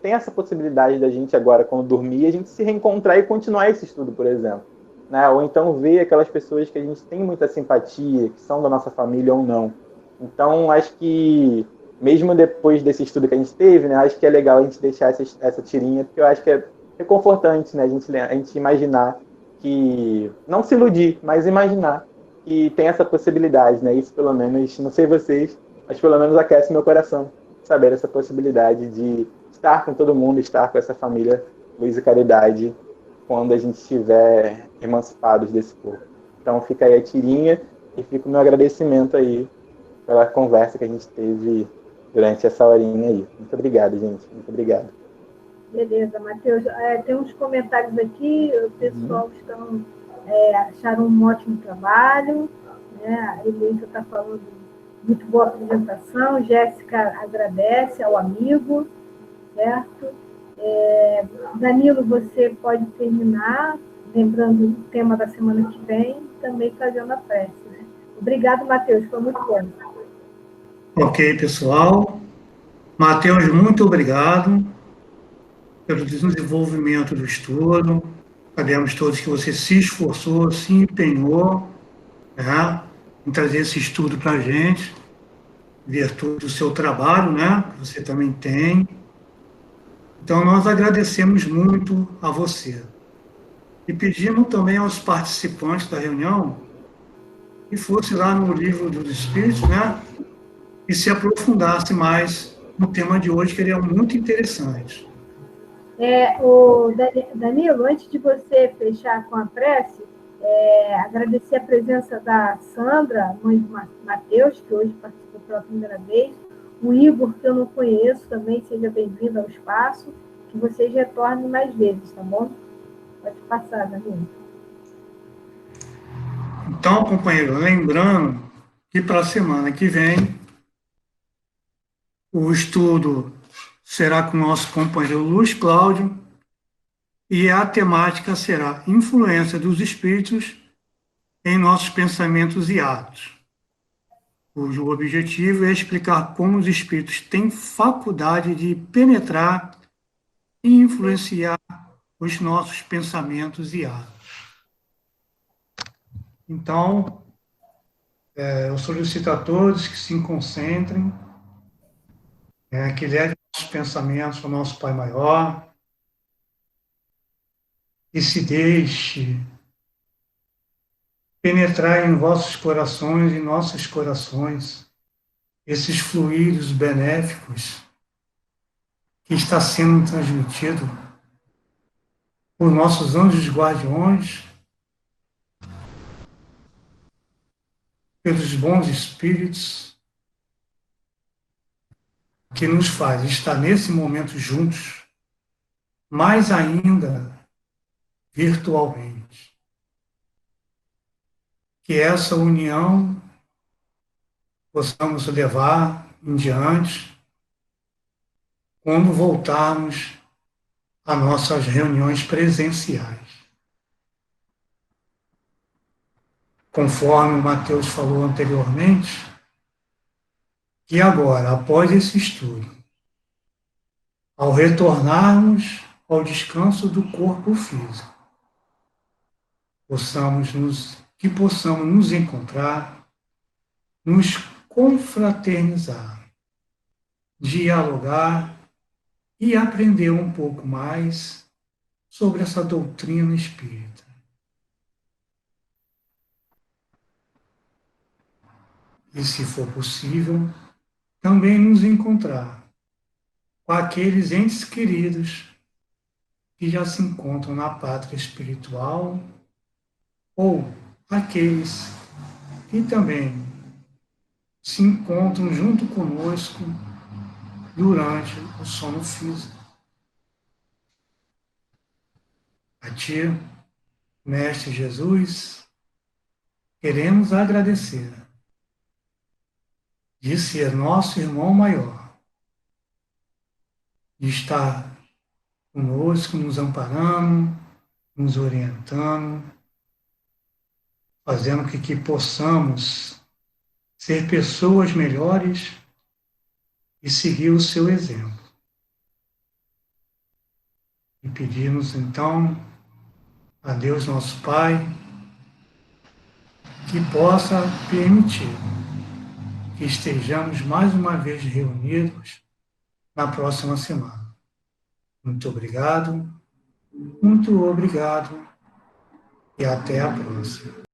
tem essa possibilidade da gente agora, quando dormir, a gente se reencontrar e continuar esse estudo, por exemplo. Né? Ou então ver aquelas pessoas que a gente tem muita simpatia, que são da nossa família ou não. Então, acho que, mesmo depois desse estudo que a gente teve, né, acho que é legal a gente deixar essa tirinha, porque eu acho que é reconfortante, né, a gente imaginar que, não se iludir, mas imaginar que tem essa possibilidade, né, isso pelo menos, não sei vocês, mas pelo menos aquece meu coração, saber essa possibilidade de estar com todo mundo, estar com essa família Luz e Caridade, quando a gente estiver emancipados desse corpo. Então fica aí a tirinha e fica o meu agradecimento aí pela conversa que a gente teve durante essa horinha aí. Muito obrigado, gente. Muito obrigado. Beleza, Matheus. Tem uns comentários aqui, o pessoal acharam um ótimo trabalho, né? A Elisa está falando muito boa apresentação, Jéssica agradece ao amigo, certo? Danilo, você pode terminar, lembrando o tema da semana que vem, também fazendo a prece, né? Obrigado, Matheus, foi muito bom. Ok, pessoal. Matheus, muito obrigado pelo desenvolvimento do estudo. Sabemos todos que você se esforçou, se empenhou, né, em trazer esse estudo para a gente, em virtude do seu trabalho, né, que você também tem. Então, nós agradecemos muito a você. E pedimos também aos participantes da reunião que fosse lá no Livro dos Espíritos, né, e se aprofundasse mais no tema de hoje, que ele é muito interessante. Danilo, antes de você fechar com a prece, agradecer a presença da Sandra, mãe do Matheus, que hoje participou pela primeira vez, o Igor, que eu não conheço também, seja bem-vindo ao espaço, que vocês retornem mais vezes, tá bom? Pode passar, Danilo. Então, companheiro, lembrando que para a semana que vem, o estudo será com o nosso companheiro Luiz Cláudio e a temática será influência dos espíritos em nossos pensamentos e atos, cujo objetivo é explicar como os espíritos têm faculdade de penetrar e influenciar os nossos pensamentos e atos. Então, eu solicito a todos que se concentrem, que levem nossos pensamentos ao nosso Pai Maior e se deixe penetrar em vossos corações e nossos corações esses fluidos benéficos que está sendo transmitido por nossos anjos guardiões, pelos bons espíritos, que nos faz estar nesse momento juntos, mais ainda virtualmente. Que essa união possamos levar em diante quando voltarmos às nossas reuniões presenciais. Conforme o Mateus falou anteriormente, que agora, após esse estudo, ao retornarmos ao descanso do corpo físico, possamos nos encontrar, nos confraternizar, dialogar e aprender um pouco mais sobre essa doutrina espírita. E, se for possível, também nos encontrar com aqueles entes queridos que já se encontram na pátria espiritual ou aqueles que também se encontram junto conosco durante o sono físico. A Ti, Mestre Jesus, queremos agradecer de ser nosso irmão maior, de estar conosco, nos amparando, nos orientando, fazendo com que possamos ser pessoas melhores e seguir o seu exemplo. E pedimos, então, a Deus nosso Pai, que possa permitir que estejamos mais uma vez reunidos na próxima semana. Muito obrigado e até a próxima.